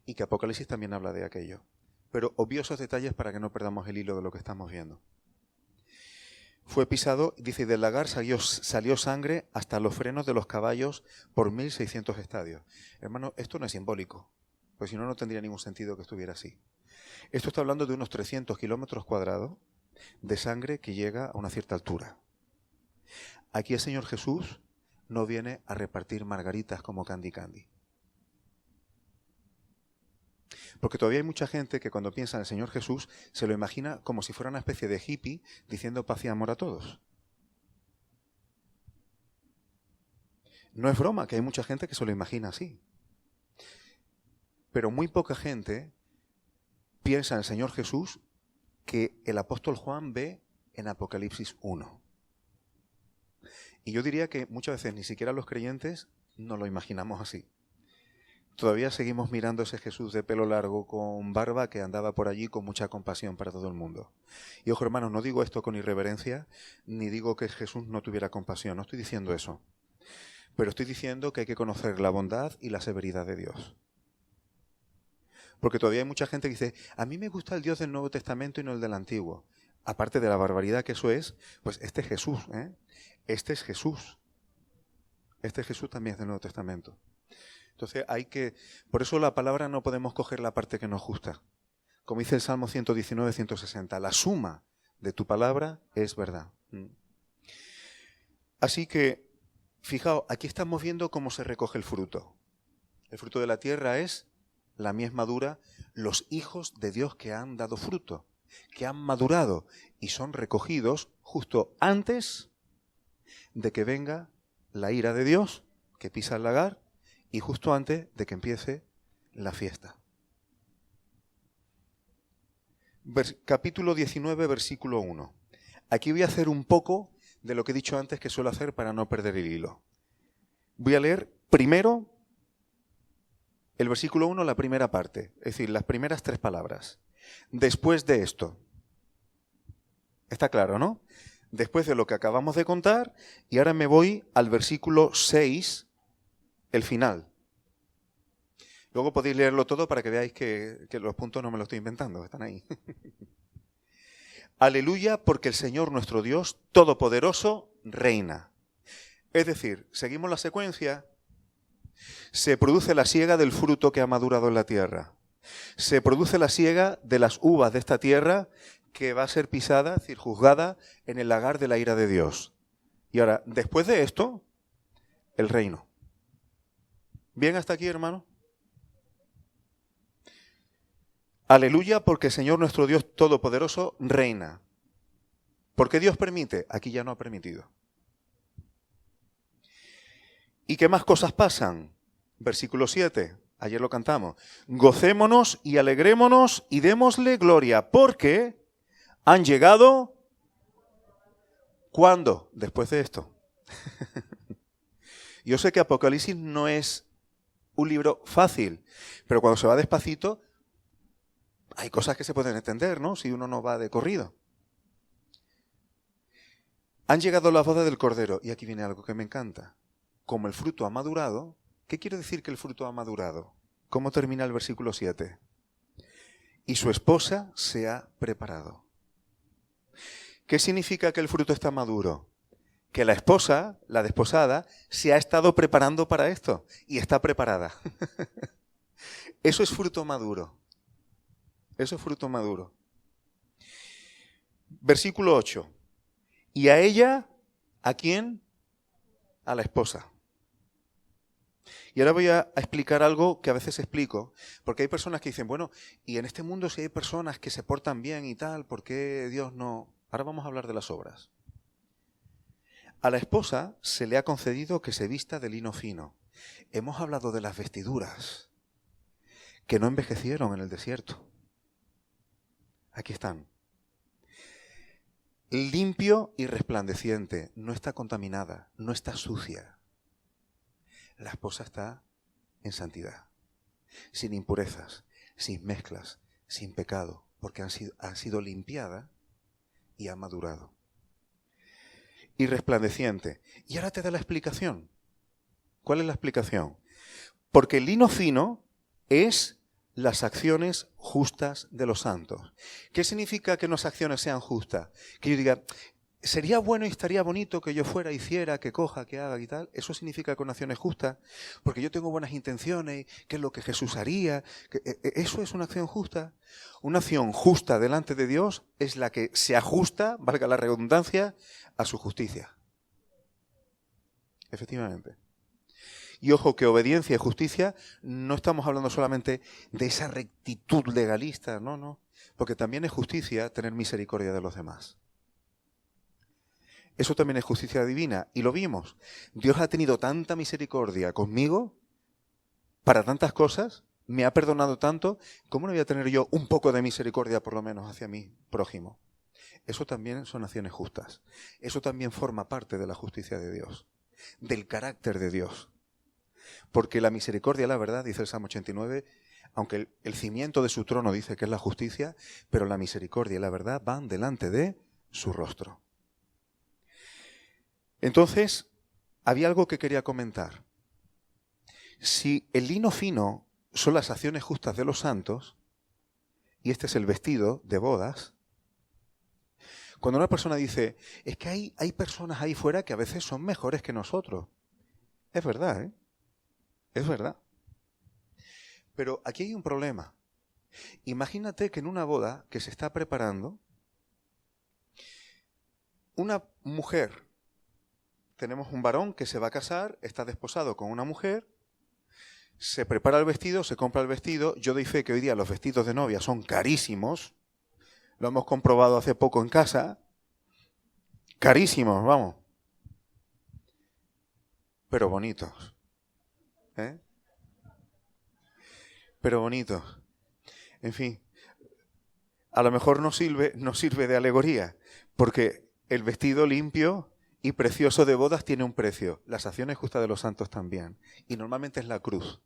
Y que Apocalipsis también habla de aquello. Pero obvio esos detalles para que no perdamos el hilo de lo que estamos viendo. Fue pisado, dice, y del lagar salió sangre hasta los frenos de los caballos por 1600 estadios. Hermano, esto no es simbólico, pues si no, no tendría ningún sentido que estuviera así. Esto está hablando de unos 300 kilómetros cuadrados de sangre que llega a una cierta altura. Aquí el Señor Jesús no viene a repartir margaritas como candy candy. Porque todavía hay mucha gente que cuando piensa en el Señor Jesús se lo imagina como si fuera una especie de hippie diciendo paz y amor a todos. No es broma que hay mucha gente que se lo imagina así. Pero muy poca gente piensa en el Señor Jesús que el apóstol Juan ve en Apocalipsis 1. Y yo diría que muchas veces ni siquiera los creyentes nos lo imaginamos así. Todavía seguimos mirando a ese Jesús de pelo largo con barba que andaba por allí con mucha compasión para todo el mundo. Y ojo, hermanos, no digo esto con irreverencia, ni digo que Jesús no tuviera compasión, no estoy diciendo eso. Pero estoy diciendo que hay que conocer la bondad y la severidad de Dios. Porque todavía hay mucha gente que dice: a mí me gusta el Dios del Nuevo Testamento y no el del Antiguo. Aparte de la barbaridad que eso es, pues este es Jesús, ¿eh? Este es Jesús. Este Jesús también es del Nuevo Testamento. Entonces por eso la palabra no podemos coger la parte que nos gusta. Como dice el Salmo 119, 160, la suma de tu palabra es verdad. Así que, fijaos, aquí estamos viendo cómo se recoge el fruto. El fruto de la tierra es la mies madura, los hijos de Dios que han dado fruto, que han madurado y son recogidos justo antes de que venga la ira de Dios, que pisa el lagar, y justo antes de que empiece la fiesta. Capítulo 19, versículo 1. Aquí voy a hacer un poco de lo que he dicho antes que suelo hacer para no perder el hilo. Voy a leer primero el versículo 1, la primera parte, es decir, las primeras 3 palabras. Después de esto. Está claro, ¿no? Después de lo que acabamos de contar, y ahora me voy al versículo 6, el final. Luego podéis leerlo todo para que veáis que los puntos no me los estoy inventando, están ahí. Aleluya, porque el Señor nuestro Dios Todopoderoso reina. Es decir, seguimos la secuencia. Se produce la siega del fruto que ha madurado en la tierra. Se produce la siega de las uvas de esta tierra que va a ser pisada, es decir, juzgada en el lagar de la ira de Dios. Y ahora, después de esto, el reino. ¿Bien hasta aquí, hermano? Aleluya, porque el Señor nuestro Dios Todopoderoso reina. ¿Por qué Dios permite? Aquí ya no ha permitido. ¿Y qué más cosas pasan? Versículo 7, ayer lo cantamos. Gocémonos y alegrémonos y démosle gloria, porque han llegado... ¿Cuándo? Después de esto. Yo sé que Apocalipsis no es un libro fácil, pero cuando se va despacito, hay cosas que se pueden entender, ¿no? Si uno no va de corrido. Han llegado las bodas del Cordero, y aquí viene algo que me encanta. Como el fruto ha madurado, ¿qué quiere decir que el fruto ha madurado? ¿Cómo termina el versículo 7? Y su esposa se ha preparado. ¿Qué significa que el fruto está maduro? Que la esposa, la desposada, se ha estado preparando para esto y está preparada. Eso es fruto maduro. Eso es fruto maduro. Versículo 8. Y a ella, ¿a quién? A la esposa. Y ahora voy a explicar algo que a veces explico, porque hay personas que dicen, bueno, y en este mundo si hay personas que se portan bien y tal, ¿por qué Dios no? Ahora vamos a hablar de las obras. A la esposa se le ha concedido que se vista de lino fino. Hemos hablado de las vestiduras que no envejecieron en el desierto. Aquí están. Limpio y resplandeciente, no está contaminada, no está sucia. La esposa está en santidad, sin impurezas, sin mezclas, sin pecado, porque ha sido limpiada y ha madurado. Y resplandeciente. Y ahora te da la explicación. ¿Cuál es la explicación? Porque el lino fino es las acciones justas de los santos. ¿Qué significa que unas acciones sean justas? Que yo diga, sería bueno y estaría bonito que yo fuera, hiciera, que coja, que haga y tal. Eso significa que una acción es justa, porque yo tengo buenas intenciones, que es lo que Jesús haría. ¿Eso es una acción justa? Una acción justa delante de Dios es la que se ajusta, valga la redundancia, a su justicia. Efectivamente. Y ojo que obediencia y justicia no estamos hablando solamente de esa rectitud legalista, no, porque también es justicia tener misericordia de los demás. Eso también es justicia divina y lo vimos. Dios ha tenido tanta misericordia conmigo para tantas cosas, me ha perdonado tanto, ¿cómo no voy a tener yo un poco de misericordia por lo menos hacia mi prójimo? Eso también son acciones justas. Eso también forma parte de la justicia de Dios, del carácter de Dios. Porque la misericordia, la verdad, dice el Salmo 89, aunque el cimiento de su trono dice que es la justicia, pero la misericordia y la verdad van delante de su rostro. Entonces, había algo que quería comentar. Si el lino fino son las acciones justas de los santos, y este es el vestido de bodas, cuando una persona dice, es que hay personas ahí fuera que a veces son mejores que nosotros. Es verdad, ¿eh? Es verdad. Pero aquí hay un problema. Imagínate que en una boda que se está preparando, una mujer, tenemos un varón que se va a casar, está desposado con una mujer, Se prepara el vestido, se compra el vestido. Yo doy fe que hoy día los vestidos de novia son carísimos. Lo hemos comprobado hace poco en casa. Carísimos, vamos. Pero bonitos. ¿Eh? Pero bonitos. En fin, a lo mejor no sirve de alegoría, porque el vestido limpio y precioso de bodas tiene un precio. Las acciones justas de los santos también. Y normalmente es la cruz.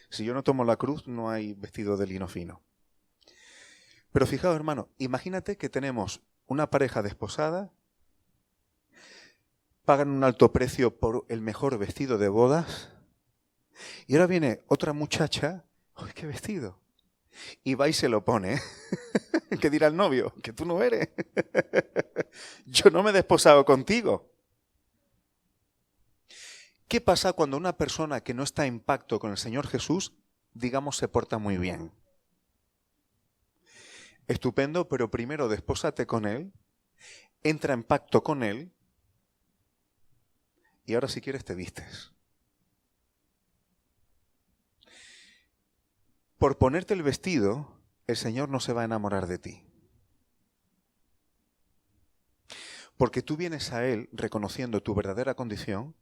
Si yo no tomo la cruz, no hay vestido de lino fino. Pero fijaos, hermano, imagínate que tenemos una pareja desposada, pagan un alto precio por el mejor vestido de bodas, y ahora viene otra muchacha, ¡ay, qué vestido! Y va y se lo pone. ¿Qué dirá el novio? Que tú no eres. Yo no me he desposado contigo. ¿Qué pasa cuando una persona que no está en pacto con el Señor Jesús, digamos, se porta muy bien? Estupendo, pero primero despósate con Él, entra en pacto con Él, y ahora si quieres te vistes. Por ponerte el vestido, el Señor no se va a enamorar de ti. Porque tú vienes a Él reconociendo tu verdadera condición,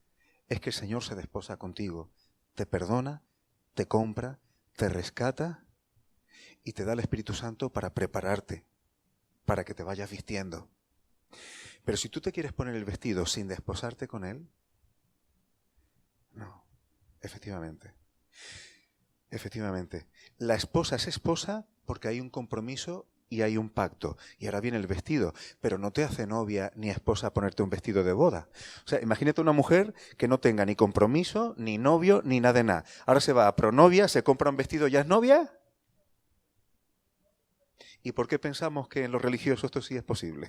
es que el Señor se desposa contigo, te perdona, te compra, te rescata y te da el Espíritu Santo para prepararte, para que te vayas vistiendo. Pero si tú te quieres poner el vestido sin desposarte con Él, no, efectivamente. La esposa es esposa porque hay un compromiso y hay un pacto. Y ahora viene el vestido, pero no te hace novia ni esposa ponerte un vestido de boda. O sea, imagínate una mujer que no tenga ni compromiso, ni novio, ni nada de nada. Ahora se va a pronovia, se compra un vestido, ¿ya es novia? ¿Y por qué pensamos que en lo religioso esto sí es posible?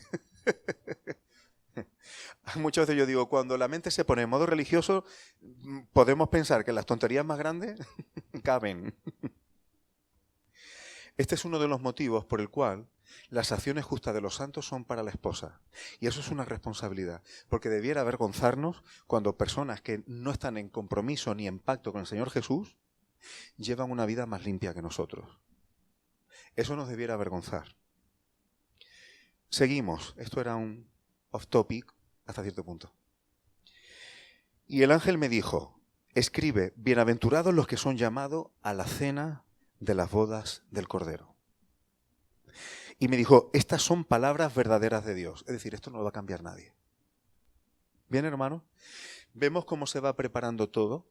Muchas veces yo digo, cuando la mente se pone en modo religioso, podemos pensar que las tonterías más grandes caben. Este es uno de los motivos por el cual las acciones justas de los santos son para la esposa. Y eso es una responsabilidad, porque debiera avergonzarnos cuando personas que no están en compromiso ni en pacto con el Señor Jesús llevan una vida más limpia que nosotros. Eso nos debiera avergonzar. Seguimos. Esto era un off topic hasta cierto punto. Y el ángel me dijo, escribe, bienaventurados los que son llamados a la cena de las bodas del Cordero. Y me dijo, estas son palabras verdaderas de Dios. Es decir, esto no lo va a cambiar nadie. Bien, hermano, vemos cómo se va preparando todo.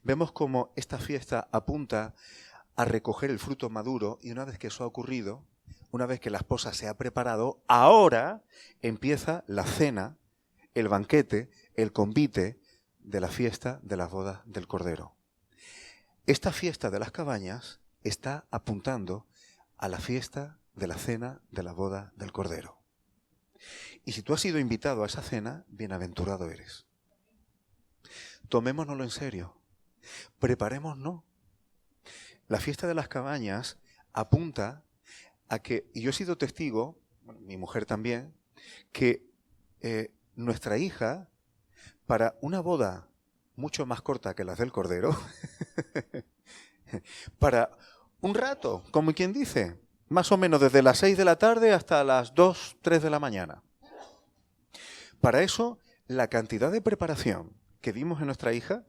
Vemos cómo esta fiesta apunta a recoger el fruto maduro, y una vez que eso ha ocurrido, una vez que la esposa se ha preparado, ahora empieza la cena, el banquete, el convite de la fiesta de las bodas del Cordero. Esta fiesta de las cabañas está apuntando a la fiesta de la cena de la boda del Cordero. Y si tú has sido invitado a esa cena, bienaventurado eres. Tomémonoslo en serio. Preparémonos. La fiesta de las cabañas apunta a que, y yo he sido testigo, bueno, mi mujer también, que nuestra hija, para una boda mucho más corta que las del Cordero, para un rato, como quien dice, más o menos desde las 6 de la tarde hasta las 2, 3 de la mañana. Para eso, la cantidad de preparación que vimos en nuestra hija,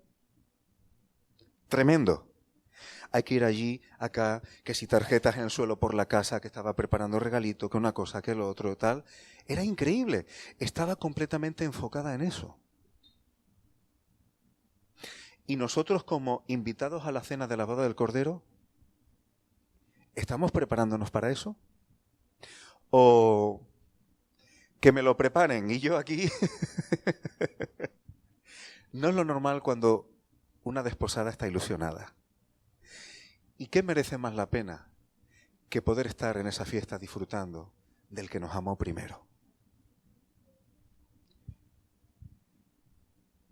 tremendo. Hay que ir allí, acá, que si tarjetas en el suelo por la casa, que estaba preparando regalito, que una cosa, que lo otro, tal. Era increíble. Estaba completamente enfocada en eso. Y nosotros, como invitados a la cena de la boda del Cordero, ¿estamos preparándonos para eso? ¿O que me lo preparen y yo aquí? No es lo normal cuando una desposada está ilusionada. ¿Y qué merece más la pena que poder estar en esa fiesta disfrutando del que nos amó primero?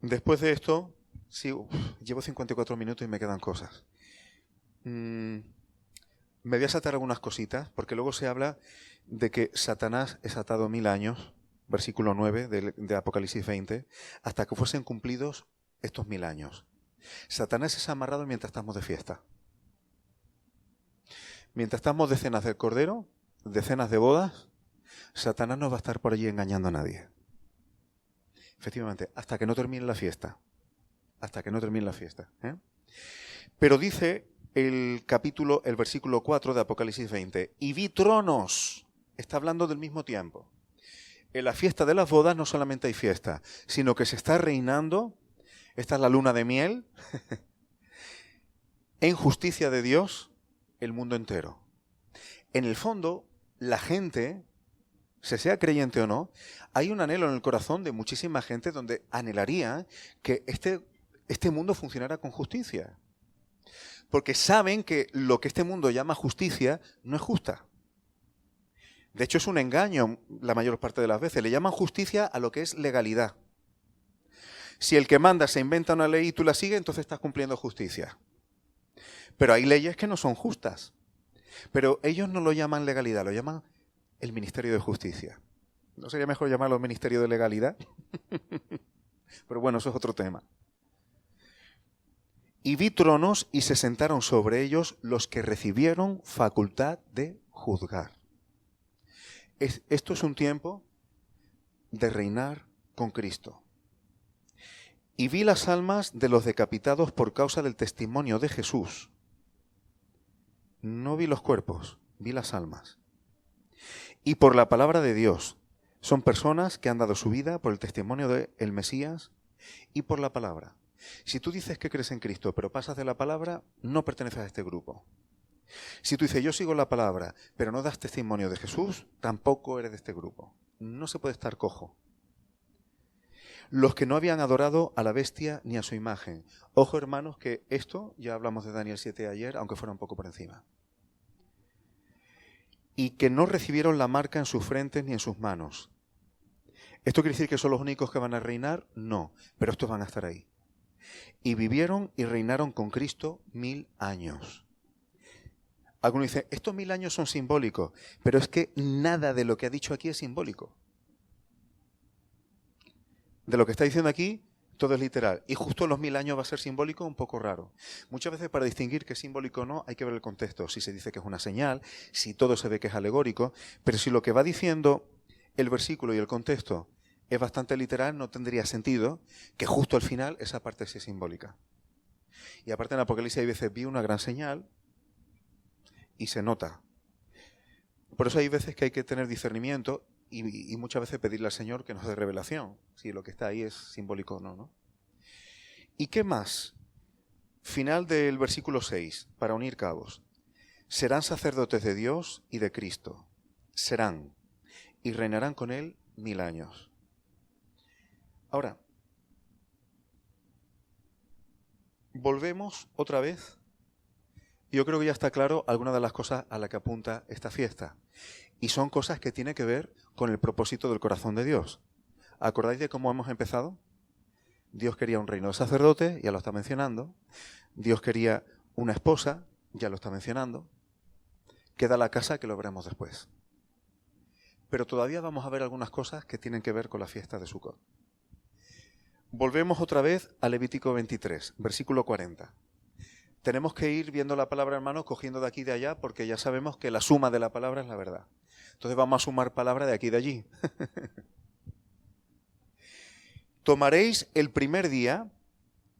Después de esto, sí, llevo 54 minutos y me quedan cosas. Me voy a saltar algunas cositas, porque luego se habla de que Satanás es atado 1000 años, versículo 9 de Apocalipsis 20, hasta que fuesen cumplidos estos 1000 años. Satanás es amarrado mientras estamos de fiesta. Mientras estamos de cenas del Cordero, de cenas de bodas, Satanás no va a estar por allí engañando a nadie. Efectivamente, hasta que no termine la fiesta. Hasta que no termine la fiesta. Pero dice el versículo 4 de Apocalipsis 20, y vi tronos. Está hablando del mismo tiempo. En la fiesta de las bodas no solamente hay fiesta, sino que se está reinando, esta es la luna de miel, en justicia de Dios, el mundo entero. En el fondo, la gente, se sea creyente o no, hay un anhelo en el corazón de muchísima gente donde anhelaría que este mundo funcionara con justicia. Porque saben que lo que este mundo llama justicia no es justa. De hecho, es un engaño la mayor parte de las veces. Le llaman justicia a lo que es legalidad. Si el que manda se inventa una ley y tú la sigues, entonces estás cumpliendo justicia. Pero hay leyes que no son justas. Pero ellos no lo llaman legalidad, lo llaman el Ministerio de Justicia. ¿No sería mejor llamarlo Ministerio de Legalidad? Pero bueno, eso es otro tema. Y vi tronos y se sentaron sobre ellos los que recibieron facultad de juzgar. Esto es un tiempo de reinar con Cristo. Y vi las almas de los decapitados por causa del testimonio de Jesús. No vi los cuerpos, vi las almas. Y por la palabra de Dios. Son personas que han dado su vida por el testimonio del Mesías y por la palabra. Si tú dices que crees en Cristo, pero pasas de la palabra, no perteneces a este grupo. Si tú dices, yo sigo la palabra, pero no das testimonio de Jesús, tampoco eres de este grupo. No se puede estar cojo. Los que no habían adorado a la bestia ni a su imagen. Ojo, hermanos, que esto, ya hablamos de Daniel 7 ayer, aunque fuera un poco por encima. Y que no recibieron la marca en sus frentes ni en sus manos. ¿Esto quiere decir que son los únicos que van a reinar? No, pero estos van a estar ahí. Y vivieron y reinaron con Cristo 1000 años. Algunos dicen, estos 1000 años son simbólicos, pero es que nada de lo que ha dicho aquí es simbólico. De lo que está diciendo aquí, todo es literal. Y justo los 1000 años va a ser simbólico, un poco raro. Muchas veces para distinguir qué es simbólico o no, hay que ver el contexto. Si se dice que es una señal, si todo se ve que es alegórico, pero si lo que va diciendo el versículo y el contexto es bastante literal, no tendría sentido que justo al final esa parte sea simbólica. Y aparte en Apocalipsis hay veces vi una gran señal y se nota. Por eso hay veces que hay que tener discernimiento y muchas veces pedirle al Señor que nos dé revelación, si lo que está ahí es simbólico o no, ¿no? ¿Y qué más? Final del versículo 6, para unir cabos. Serán sacerdotes de Dios y de Cristo. Serán. Y reinarán con Él 1000 años. Ahora, volvemos otra vez. Yo creo que ya está claro algunas de las cosas a las que apunta esta fiesta. Y son cosas que tienen que ver con el propósito del corazón de Dios. ¿Acordáis de cómo hemos empezado? Dios quería un reino de sacerdotes, ya lo está mencionando. Dios quería una esposa, ya lo está mencionando. Queda la casa, que lo veremos después. Pero todavía vamos a ver algunas cosas que tienen que ver con la fiesta de Sucot. Volvemos otra vez a Levítico 23, versículo 40. Tenemos que ir viendo la palabra, hermanos, cogiendo de aquí y de allá, porque ya sabemos que la suma de la palabra es la verdad. Entonces vamos a sumar palabra de aquí y de allí. Tomaréis el primer día,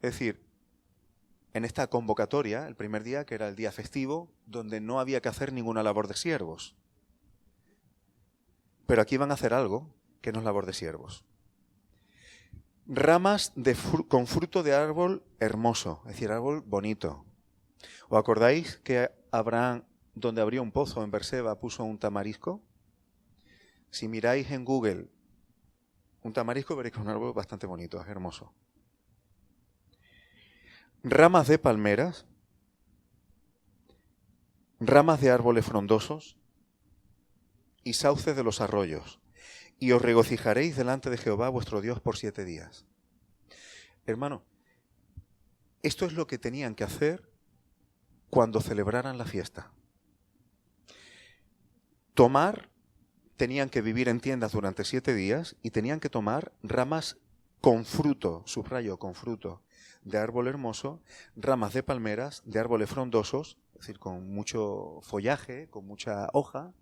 es decir, en esta convocatoria, el primer día, que era el día festivo, donde no había que hacer ninguna labor de siervos. Pero aquí van a hacer algo que no es labor de siervos. Ramas con fruto de árbol hermoso, es decir, árbol bonito. ¿Os acordáis que Abraham, donde abrió un pozo en Berseba, puso un tamarisco? Si miráis en Google un tamarisco, veréis que es un árbol bastante bonito, es hermoso. Ramas de palmeras, ramas de árboles frondosos y sauces de los arroyos. Y os regocijaréis delante de Jehová vuestro Dios por 7 días. Hermano, esto es lo que tenían que hacer cuando celebraran la fiesta. Tenían que vivir en tiendas durante 7 días y tenían que tomar ramas con fruto, subrayo, con fruto, de árbol hermoso, ramas de palmeras, de árboles frondosos, es decir, con mucho follaje, con mucha hoja,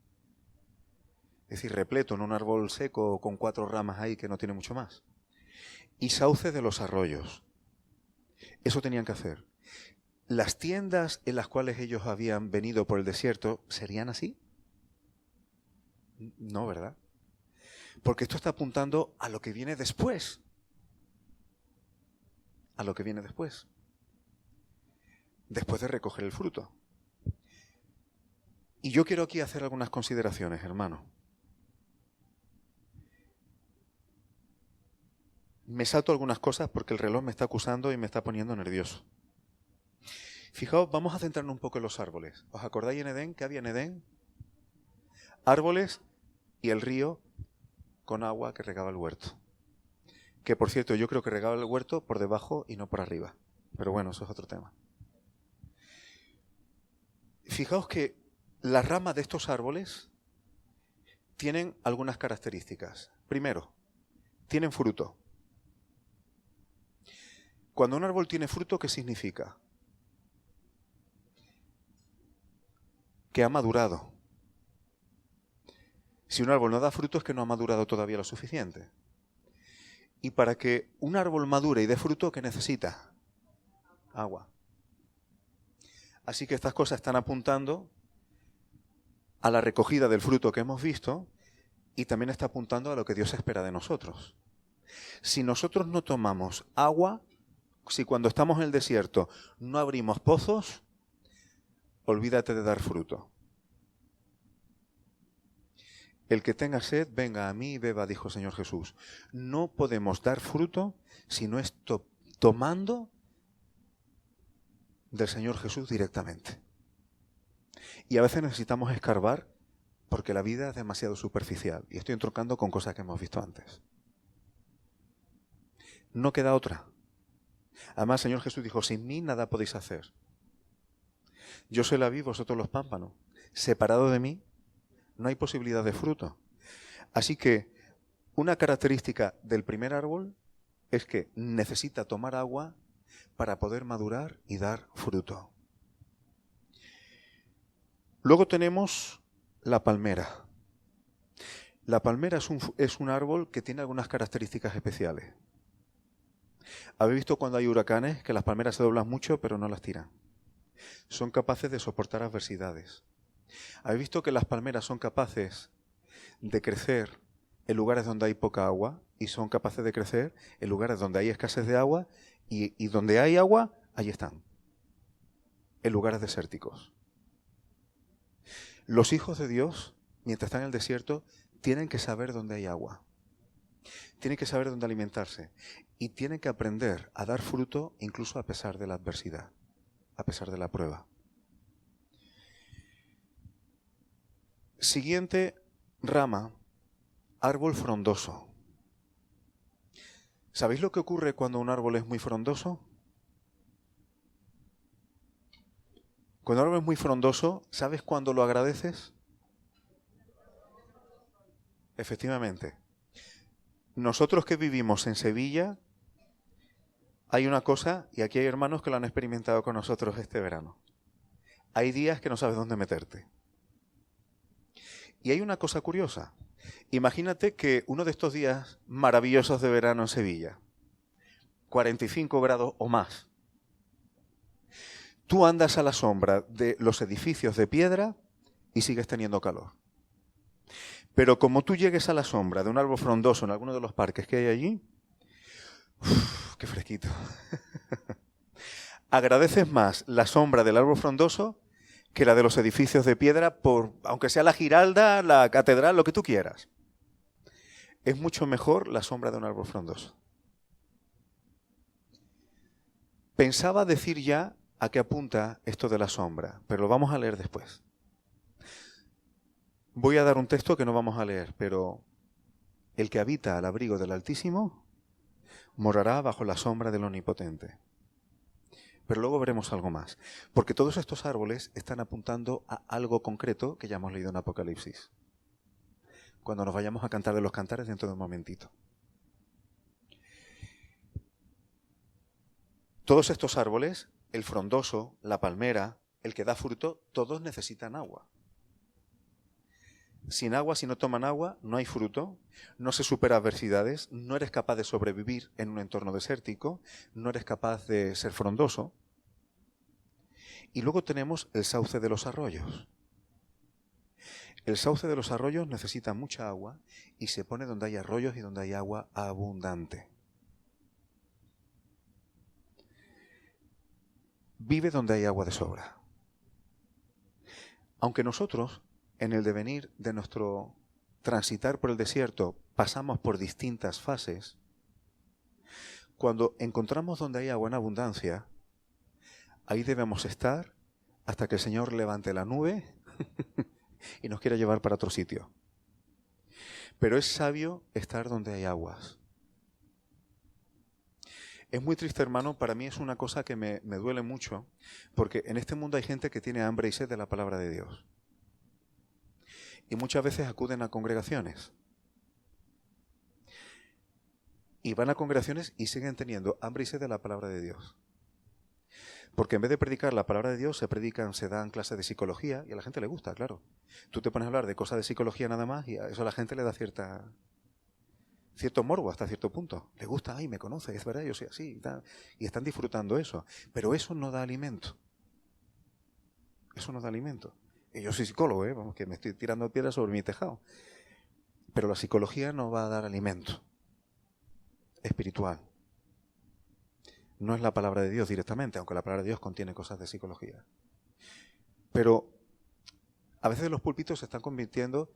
es decir, repleto, en un árbol seco con 4 ramas ahí que no tiene mucho más. Y sauces de los arroyos. Eso tenían que hacer. ¿Las tiendas en las cuales ellos habían venido por el desierto serían así? No, ¿verdad? Porque esto está apuntando a lo que viene después. A lo que viene después. Después de recoger el fruto. Y yo quiero aquí hacer algunas consideraciones, hermano. Me salto algunas cosas porque el reloj me está acusando y me está poniendo nervioso. Fijaos, vamos a centrarnos un poco en los árboles. ¿Os acordáis en Edén? ¿Qué había en Edén? Árboles y el río con agua que regaba el huerto. Que por cierto, yo creo que regaba el huerto por debajo y no por arriba. Pero bueno, eso es otro tema. Fijaos que las ramas de estos árboles tienen algunas características. Primero, tienen fruto. Cuando un árbol tiene fruto, ¿qué significa? Que ha madurado. Si un árbol no da fruto es que no ha madurado todavía lo suficiente. Y para que un árbol madure y dé fruto, ¿qué necesita? Agua. Así que estas cosas están apuntando a la recogida del fruto que hemos visto y también está apuntando a lo que Dios espera de nosotros. Si nosotros no tomamos agua, si cuando estamos en el desierto no abrimos pozos, olvídate de dar fruto. El que tenga sed, venga a mí y beba, dijo el Señor Jesús. No podemos dar fruto si no es tomando del Señor Jesús directamente. Y a veces necesitamos escarbar porque la vida es demasiado superficial. Y estoy entroncando con cosas que hemos visto antes. No queda otra. Además, el Señor Jesús dijo, sin mí nada podéis hacer. Yo soy la vid, vosotros los pámpanos. Separado de mí, no hay posibilidad de fruto. Así que una característica del primer árbol es que necesita tomar agua para poder madurar y dar fruto. Luego tenemos la palmera. La palmera es un árbol que tiene algunas características especiales. ¿Habéis visto cuando hay huracanes que las palmeras se doblan mucho pero no las tiran? Son capaces de soportar adversidades. ¿Habéis visto que las palmeras son capaces de crecer en lugares donde hay poca agua y son capaces de crecer en lugares donde hay escasez de agua y donde hay agua, ahí están, en lugares desérticos? Los hijos de Dios, mientras están en el desierto, tienen que saber dónde hay agua. Tienen que saber dónde alimentarse y tienen que aprender a dar fruto incluso a pesar de la adversidad, a pesar de la prueba. Siguiente rama, árbol frondoso. ¿Sabéis lo que ocurre cuando un árbol es muy frondoso? Cuando un árbol es muy frondoso, ¿sabes cuándo lo agradeces? Efectivamente. Nosotros que vivimos en Sevilla, hay una cosa, y aquí hay hermanos que lo han experimentado con nosotros este verano. Hay días que no sabes dónde meterte. Y hay una cosa curiosa. Imagínate que uno de estos días maravillosos de verano en Sevilla, 45 grados o más, tú andas a la sombra de los edificios de piedra y sigues teniendo calor. Pero como tú llegues a la sombra de un árbol frondoso en alguno de los parques que hay allí, ¡qué fresquito! Agradeces más la sombra del árbol frondoso que la de los edificios de piedra, aunque sea la Giralda, la catedral, lo que tú quieras. Es mucho mejor la sombra de un árbol frondoso. Pensaba decir ya a qué apunta esto de la sombra, pero lo vamos a leer después. Voy a dar un texto que no vamos a leer, pero el que habita al abrigo del Altísimo morará bajo la sombra del Omnipotente. Pero luego veremos algo más, porque todos estos árboles están apuntando a algo concreto que ya hemos leído en Apocalipsis, cuando nos vayamos a cantar de los cantares dentro de un momentito. Todos estos árboles, el frondoso, la palmera, el que da fruto, todos necesitan agua. Sin agua, si no toman agua, no hay fruto, no se supera adversidades, no eres capaz de sobrevivir en un entorno desértico, no eres capaz de ser frondoso. Y luego tenemos el sauce de los arroyos. El sauce de los arroyos necesita mucha agua y se pone donde hay arroyos y donde hay agua abundante. Vive donde hay agua de sobra. Aunque nosotros, en el devenir de nuestro transitar por el desierto, pasamos por distintas fases, cuando encontramos donde hay agua en abundancia, ahí debemos estar hasta que el Señor levante la nube y nos quiera llevar para otro sitio. Pero es sabio estar donde hay aguas. Es muy triste, hermano, para mí es una cosa que me duele mucho, porque en este mundo hay gente que tiene hambre y sed de la palabra de Dios. Y muchas veces acuden a congregaciones. Y van a congregaciones y siguen teniendo hambre y sed de la palabra de Dios. Porque en vez de predicar la palabra de Dios, se dan clases de psicología y a la gente le gusta, claro. Tú te pones a hablar de cosas de psicología nada más y a eso a la gente le da cierto morbo hasta cierto punto. Le gusta, ay, me conoce, es verdad, yo soy así y tal. Y están disfrutando eso. Pero eso no da alimento. Eso no da alimento. Y yo soy psicólogo, vamos, que me estoy tirando piedras sobre mi tejado. Pero la psicología no va a dar alimento espiritual. No es la palabra de Dios directamente, aunque la palabra de Dios contiene cosas de psicología. Pero a veces los púlpitos se están convirtiendo.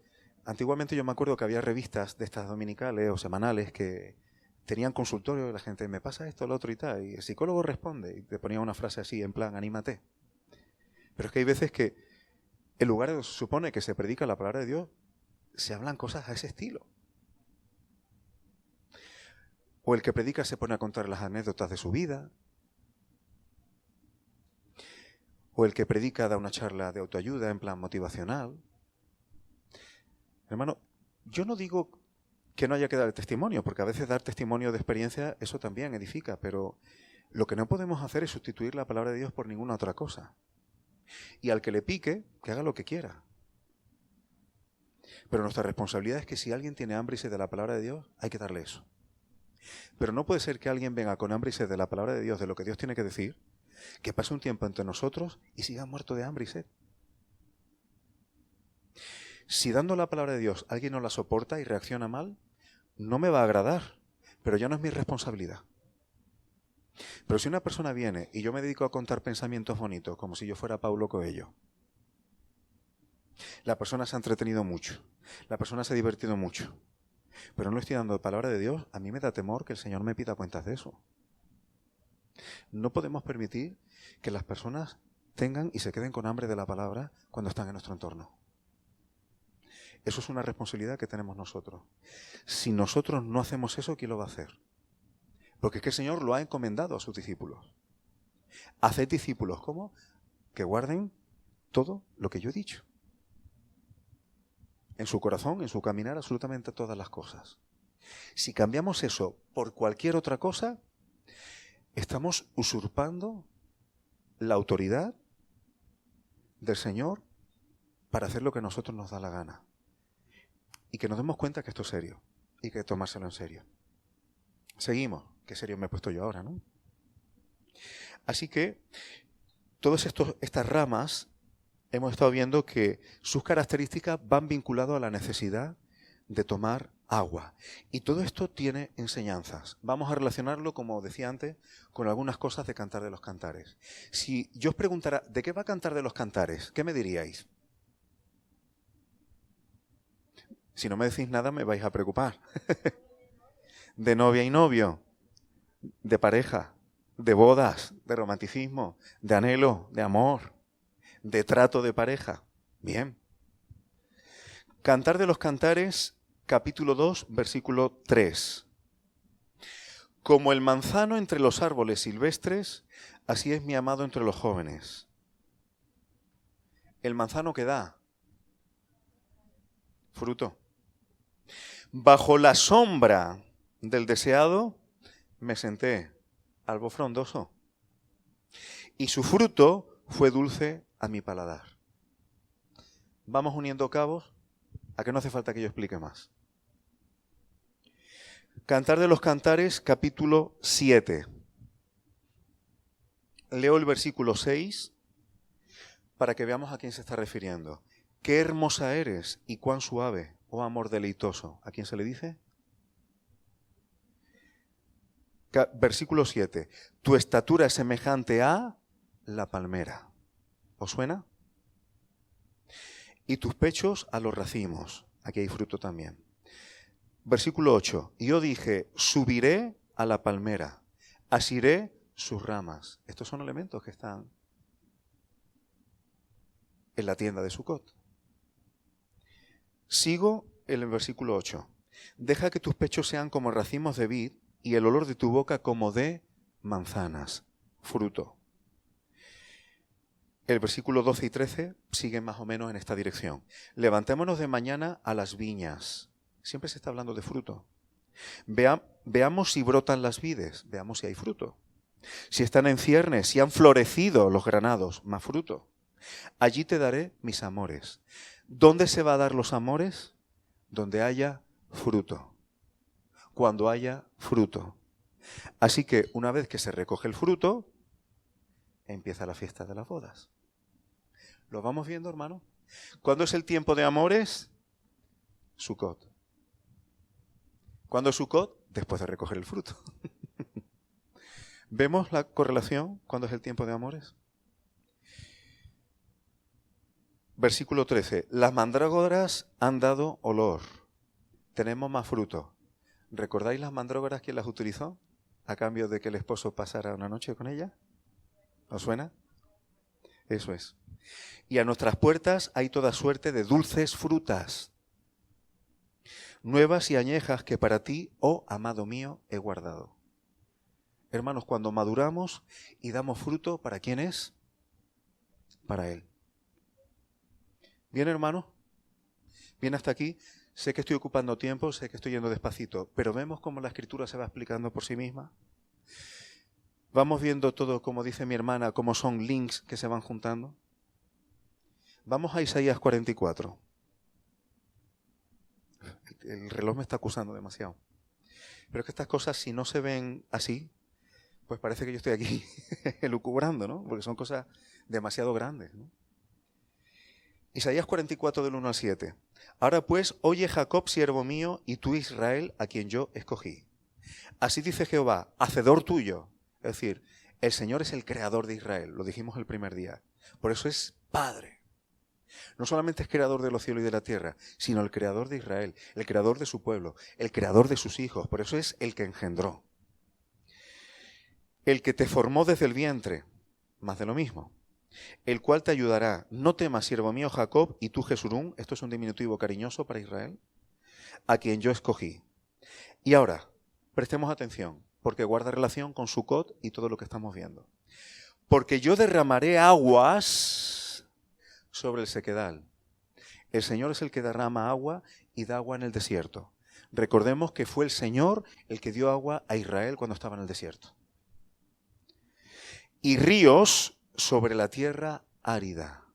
Antiguamente yo me acuerdo que había revistas de estas dominicales o semanales que tenían consultorio y la gente, me pasa esto, lo otro y tal. Y el psicólogo responde y te ponía una frase así, en plan, anímate. Pero es que hay veces que en lugar de se supone que se predica la palabra de Dios, se hablan cosas a ese estilo. O el que predica se pone a contar las anécdotas de su vida. O el que predica da una charla de autoayuda en plan motivacional. Hermano, yo no digo que no haya que dar testimonio, porque a veces dar testimonio de experiencia, eso también edifica, pero lo que no podemos hacer es sustituir la palabra de Dios por ninguna otra cosa. Y al que le pique, que haga lo que quiera. Pero nuestra responsabilidad es que si alguien tiene hambre y sed de la palabra de Dios, hay que darle eso. Pero no puede ser que alguien venga con hambre y sed de la palabra de Dios, de lo que Dios tiene que decir, que pase un tiempo entre nosotros y siga muerto de hambre y sed. Si dando la palabra de Dios alguien no la soporta y reacciona mal, no me va a agradar, pero ya no es mi responsabilidad. Pero si una persona viene y yo me dedico a contar pensamientos bonitos, como si yo fuera Paulo Coelho, la persona se ha entretenido mucho, la persona se ha divertido mucho, pero no le estoy dando palabra de Dios, a mí me da temor que el Señor me pida cuentas de eso. No podemos permitir que las personas tengan y se queden con hambre de la palabra cuando están en nuestro entorno. Eso es una responsabilidad que tenemos nosotros. Si nosotros no hacemos eso, ¿quién lo va a hacer? Porque es que el Señor lo ha encomendado a sus discípulos. Haced discípulos, ¿cómo? Que guarden todo lo que yo he dicho. En su corazón, en su caminar, absolutamente todas las cosas. Si cambiamos eso por cualquier otra cosa, estamos usurpando la autoridad del Señor para hacer lo que a nosotros nos da la gana. Y que nos demos cuenta que esto es serio y que hay que tomárselo en serio. Seguimos. Qué serio me he puesto yo ahora, ¿no? Así que todas estas ramas hemos estado viendo que sus características van vinculadas a la necesidad de tomar agua. Y todo esto tiene enseñanzas. Vamos a relacionarlo, como decía antes, con algunas cosas de Cantar de los Cantares. Si yo os preguntara, ¿de qué va Cantar de los Cantares? ¿Qué me diríais? Si no me decís nada, me vais a preocupar. De novia y novio, de pareja, de bodas, de romanticismo, de anhelo, de amor, de trato de pareja. Bien. Cantar de los Cantares, capítulo 2, versículo 3. Como el manzano entre los árboles silvestres, así es mi amado entre los jóvenes. El manzano que da fruto. Bajo la sombra del deseado me senté, algo frondoso. y su fruto fue dulce a mi paladar. Vamos uniendo cabos a que no hace falta que yo explique más. Cantar de los Cantares, capítulo 7. Leo el versículo 6 para que veamos a quién se está refiriendo. Qué hermosa eres y cuán suave, oh amor deleitoso. ¿A quién se le dice? Versículo 7. Tu estatura es semejante a la palmera. ¿Os suena? Y tus pechos a los racimos. Aquí hay fruto también. Versículo 8. Yo dije, subiré a la palmera, asiré sus ramas. Estos son elementos que están en la tienda de Sucot. Sigo en el versículo 8. Deja que tus pechos sean como racimos de vid y el olor de tu boca como de manzanas, fruto. El versículo 12 y 13 siguen más o menos en esta dirección. Levantémonos de mañana a las viñas. Siempre se está hablando de fruto. Veamos si brotan las vides, veamos si hay fruto. Si están en ciernes, si han florecido los granados, más fruto. Allí te daré mis amores. ¿Dónde se va a dar los amores? Donde haya fruto. Cuando haya fruto. Así que una vez que se recoge el fruto, empieza la fiesta de las bodas. ¿Lo vamos viendo, hermano? ¿Cuándo es el tiempo de amores? Sucot. ¿Cuándo es Sucot? Después de recoger el fruto. ¿Vemos la correlación? ¿Cuándo es el tiempo de amores? Versículo 13. Las mandrágoras han dado olor. Tenemos más fruto. ¿Recordáis las mandrágoras quién las utilizó? A cambio de que el esposo pasara una noche con ella. ¿Os suena? Eso es. Y a nuestras puertas hay toda suerte de dulces frutas, nuevas y añejas que para ti, oh amado mío, he guardado. Hermanos, cuando maduramos y damos fruto, ¿para quién es? Para Él. ¿Bien, hermano? ¿Bien hasta aquí? Sé que estoy ocupando tiempo, sé que estoy yendo despacito, pero vemos cómo la Escritura se va explicando por sí misma. Vamos viendo todo, como dice mi hermana, cómo son links que se van juntando. Vamos a Isaías 44. El reloj me está acusando demasiado. Pero es que estas cosas, si no se ven así, pues parece que yo estoy aquí elucubrando, ¿no? Porque son cosas demasiado grandes, ¿no? Isaías 44 del 1 al 7. Ahora pues, oye Jacob, siervo mío, y tú Israel, a quien yo escogí. Así dice Jehová, hacedor tuyo. Es decir, el Señor es el creador de Israel, lo dijimos el primer día. Por eso es Padre. No solamente es creador de los cielos y de la tierra, sino el creador de Israel, el creador de su pueblo, el creador de sus hijos. Por eso es el que engendró. El que te formó desde el vientre, más de lo mismo. El cual te ayudará. No temas, siervo mío Jacob, y tú Jesurún, esto es un diminutivo cariñoso para Israel, a quien yo escogí. Y ahora, prestemos atención, porque guarda relación con Sucot y todo lo que estamos viendo. Porque yo derramaré aguas sobre el sequedal. El Señor es el que derrama agua y da agua en el desierto. Recordemos que fue el Señor el que dio agua a Israel cuando estaba en el desierto. Y ríos sobre la tierra árida.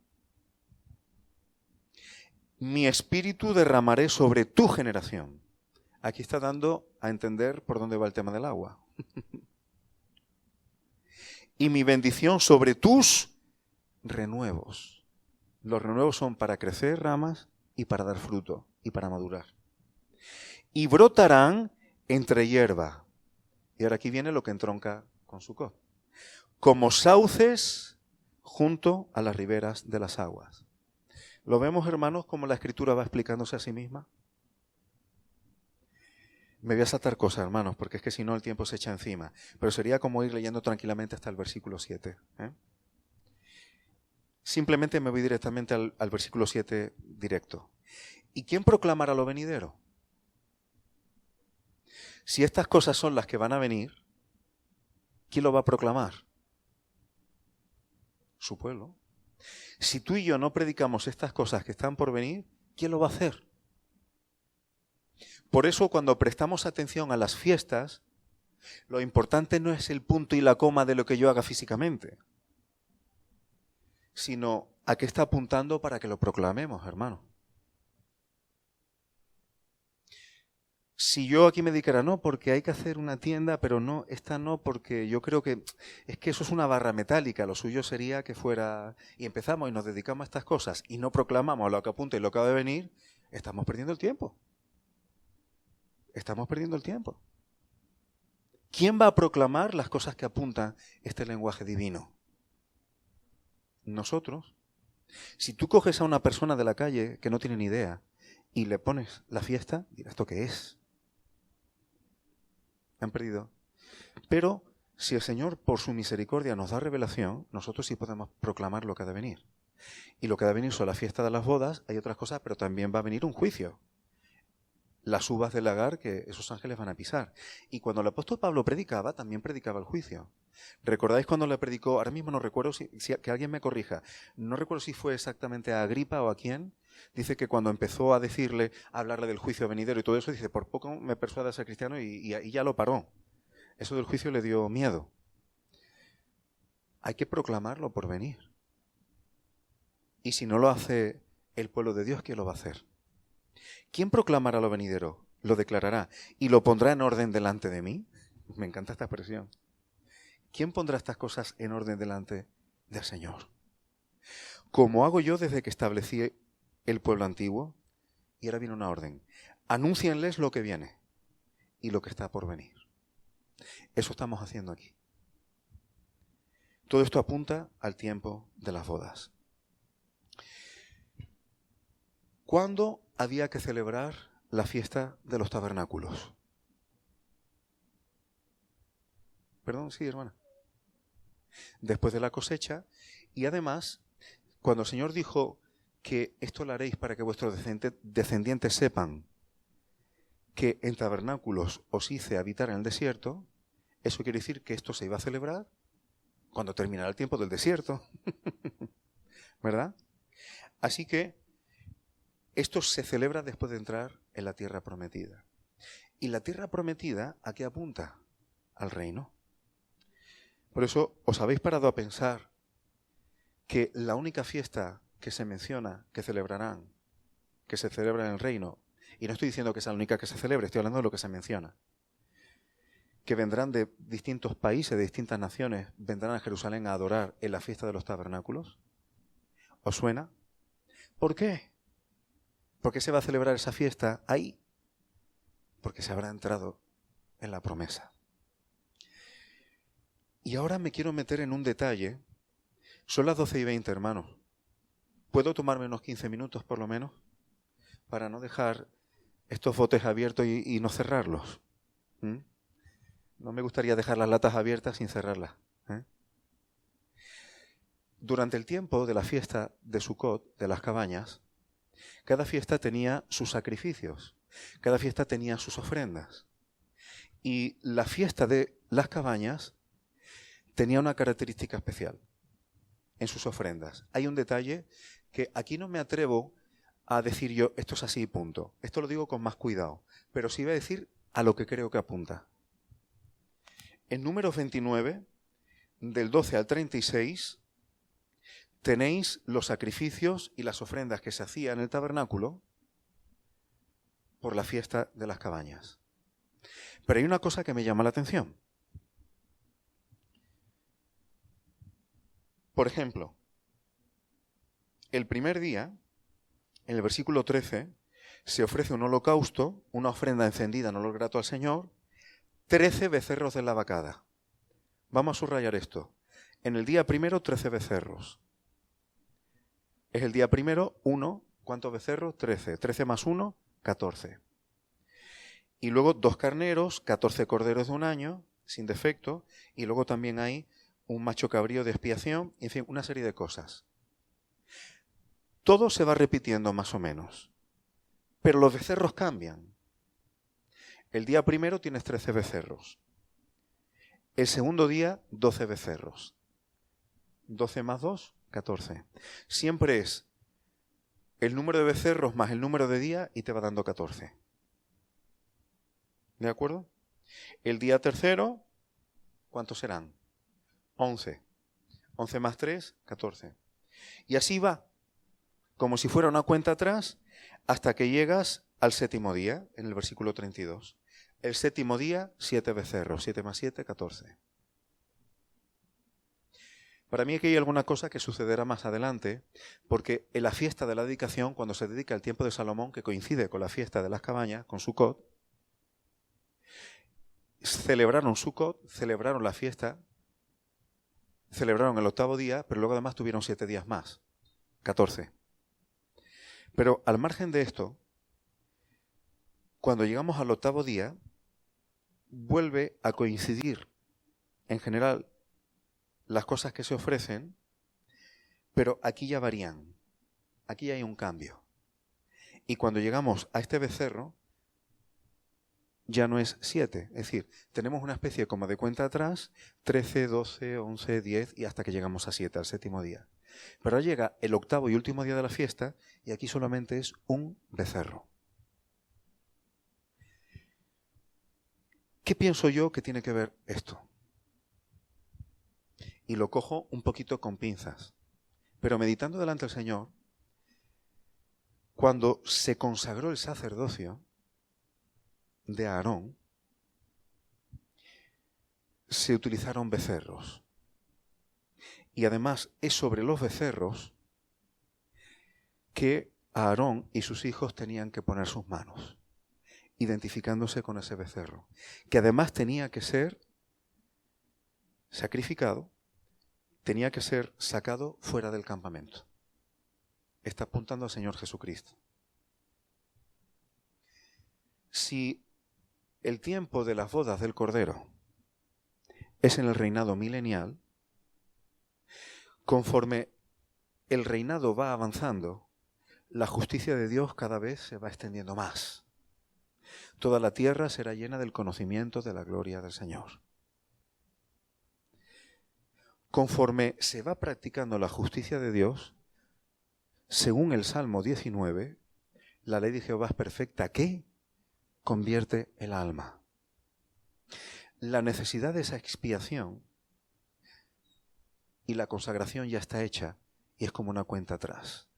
Mi espíritu derramaré sobre tu generación. Aquí está dando a entender por dónde va el tema del agua. Y mi bendición sobre tus renuevos. Los renuevos son para crecer ramas y para dar fruto y para madurar. Y brotarán entre hierba. Y ahora aquí viene lo que entronca con Sucot. Como sauces junto a las riberas de las aguas. ¿Lo vemos, hermanos, cómo la Escritura va explicándose a sí misma? Me voy a saltar cosas, hermanos, porque es que si no el tiempo se echa encima. Pero sería como ir leyendo tranquilamente hasta el versículo 7. Simplemente me voy directamente al versículo 7 directo. ¿Y quién proclamará lo venidero? Si estas cosas son las que van a venir, ¿quién lo va a proclamar? Su pueblo. Si tú y yo no predicamos estas cosas que están por venir, ¿quién lo va a hacer? Por eso cuando prestamos atención a las fiestas, lo importante no es el punto y la coma de lo que yo haga físicamente. sino a qué está apuntando para que lo proclamemos, hermano. Si yo aquí me dijera, no, porque hay que hacer una tienda, pero no, esta no, porque yo creo que es que eso es una barra metálica, lo suyo sería que fuera, y empezamos y nos dedicamos a estas cosas y no proclamamos lo que apunta y lo que va a venir, estamos perdiendo el tiempo. Estamos perdiendo el tiempo. ¿Quién va a proclamar las cosas que apuntan este lenguaje divino? Nosotros. Si tú coges a una persona de la calle que no tiene ni idea y le pones la fiesta, dirá, ¿esto qué es? Han perdido. Pero si el Señor, por su misericordia, nos da revelación, nosotros sí podemos proclamar lo que ha de venir. Y lo que ha de venir son la fiesta de las bodas, hay otras cosas, pero también va a venir un juicio. Las uvas del lagar que esos ángeles van a pisar. Y cuando el apóstol Pablo predicaba, también predicaba el juicio. ¿Recordáis cuando le predicó? Ahora mismo no recuerdo, que alguien me corrija, no recuerdo si fue exactamente a Agripa o a quién. Dice que cuando empezó a decirle, a hablarle del juicio venidero y todo eso, dice, por poco me persuade a ser cristiano y ya lo paró. Eso del juicio le dio miedo. Hay que proclamarlo por venir. Y si no lo hace el pueblo de Dios, ¿quién lo va a hacer? ¿Quién proclamará lo venidero? Lo declarará y lo pondrá en orden delante de mí. Me encanta esta expresión. ¿Quién pondrá estas cosas en orden delante del Señor? Como hago yo desde que establecí el pueblo antiguo, y ahora viene una orden. Anúncienles lo que viene y lo que está por venir. Eso estamos haciendo aquí. Todo esto apunta al tiempo de las bodas. ¿Cuándo había que celebrar la fiesta de los tabernáculos? Perdón, sí, hermana. Después de la cosecha, y además, cuando el Señor dijo que esto lo haréis para que vuestros descendientes sepan que en tabernáculos os hice habitar en el desierto, eso quiere decir que esto se iba a celebrar cuando terminara el tiempo del desierto. ¿Verdad? Así que esto se celebra después de entrar en la tierra prometida. ¿Y la tierra prometida a qué apunta? Al reino. Por eso, ¿os habéis parado a pensar que la única fiesta que se menciona, que celebrarán, que se celebra en el reino, y no estoy diciendo que sea la única que se celebre, estoy hablando de lo que se menciona, que vendrán de distintos países, de distintas naciones, vendrán a Jerusalén a adorar en la fiesta de los tabernáculos? ¿Os suena? ¿Por qué? ¿Por qué se va a celebrar esa fiesta ahí? Porque se habrá entrado en la promesa. Y ahora me quiero meter en un detalle. Son las 12:20, hermanos. ¿Puedo tomarme unos 15 minutos por lo menos? Para no dejar estos botes abiertos y no cerrarlos. No me gustaría dejar las latas abiertas sin cerrarlas. Durante el tiempo de la fiesta de Sucot, de las cabañas, cada fiesta tenía sus sacrificios, cada fiesta tenía sus ofrendas. Y la fiesta de las cabañas tenía una característica especial en sus ofrendas. Hay un detalle que aquí no me atrevo a decir yo, esto es así y punto. Esto lo digo con más cuidado, pero sí voy a decir a lo que creo que apunta. En Números 29, del 12 al 36, tenéis los sacrificios y las ofrendas que se hacían en el tabernáculo por la fiesta de las cabañas. Pero hay una cosa que me llama la atención. Por ejemplo, el primer día, en el versículo 13, se ofrece un holocausto, una ofrenda encendida en olor grato al Señor, 13 becerros de la vacada. Vamos a subrayar esto. En el día primero, 13 becerros. Es el día primero, 1. ¿Cuántos becerros? 13. 13 más 1, 14. Y luego 2 carneros, 14 corderos de un año, sin defecto, y luego también hay un macho cabrío de expiación, en fin, una serie de cosas. Todo se va repitiendo más o menos, pero los becerros cambian. El día primero tienes 13 becerros. El segundo día, 12 becerros. 12 más 2, 14. Siempre es el número de becerros más el número de días y te va dando 14. ¿De acuerdo? El día tercero, ¿cuántos serán? 11. 11 más 3, 14. Y así va, como si fuera una cuenta atrás, hasta que llegas al séptimo día, en el versículo 32. El séptimo día, 7 becerros. 7 más 7, 14. Para mí aquí hay alguna cosa que sucederá más adelante, porque en la fiesta de la dedicación, cuando se dedica el tiempo de Salomón, que coincide con la fiesta de las cabañas, con Sukkot, celebraron Sukkot, celebraron la fiesta, celebraron el octavo día, pero luego además tuvieron 7 días más, 14. Pero al margen de esto, cuando llegamos al octavo día, vuelve a coincidir en general las cosas que se ofrecen, pero aquí ya varían, aquí hay un cambio. Y cuando llegamos a este becerro, ya no es 7, es decir, tenemos una especie como de cuenta atrás, 13, 12, 11, 10 y hasta que llegamos a 7, al séptimo día. Pero ahora llega el octavo y último día de la fiesta y aquí solamente es un becerro. ¿Qué pienso yo que tiene que ver esto? Y lo cojo un poquito con pinzas. Pero meditando delante del Señor, cuando se consagró el sacerdocio de Aarón, se utilizaron becerros. Y además es sobre los becerros que Aarón y sus hijos tenían que poner sus manos, identificándose con ese becerro, que además tenía que ser sacrificado, tenía que ser sacado fuera del campamento. Está apuntando al Señor Jesucristo. Si el tiempo de las bodas del Cordero es en el reinado milenial, conforme el reinado va avanzando, la justicia de Dios cada vez se va extendiendo más. Toda la tierra será llena del conocimiento de la gloria del Señor. Conforme se va practicando la justicia de Dios, según el Salmo 19, la ley de Jehová es perfecta, que convierte el alma. La necesidad de esa expiación y la consagración ya está hecha y es como una cuenta atrás.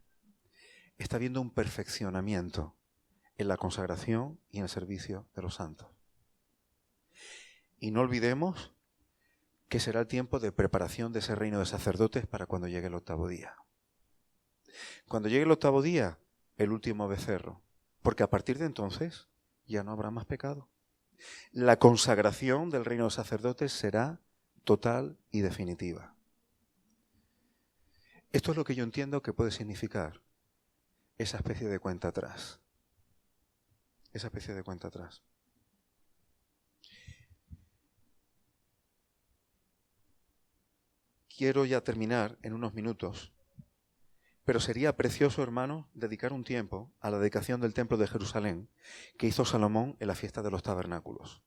Está habiendo un perfeccionamiento en la consagración y en el servicio de los santos. Y no olvidemos que será el tiempo de preparación de ese reino de sacerdotes para cuando llegue el octavo día. Cuando llegue el octavo día, el último becerro, porque a partir de entonces ya no habrá más pecado. La consagración del reino de sacerdotes será total y definitiva. Esto es lo que yo entiendo que puede significar esa especie de cuenta atrás. Esa especie de cuenta atrás. Quiero ya terminar en unos minutos, pero sería precioso, hermano, dedicar un tiempo a la dedicación del templo de Jerusalén que hizo Salomón en la fiesta de los tabernáculos.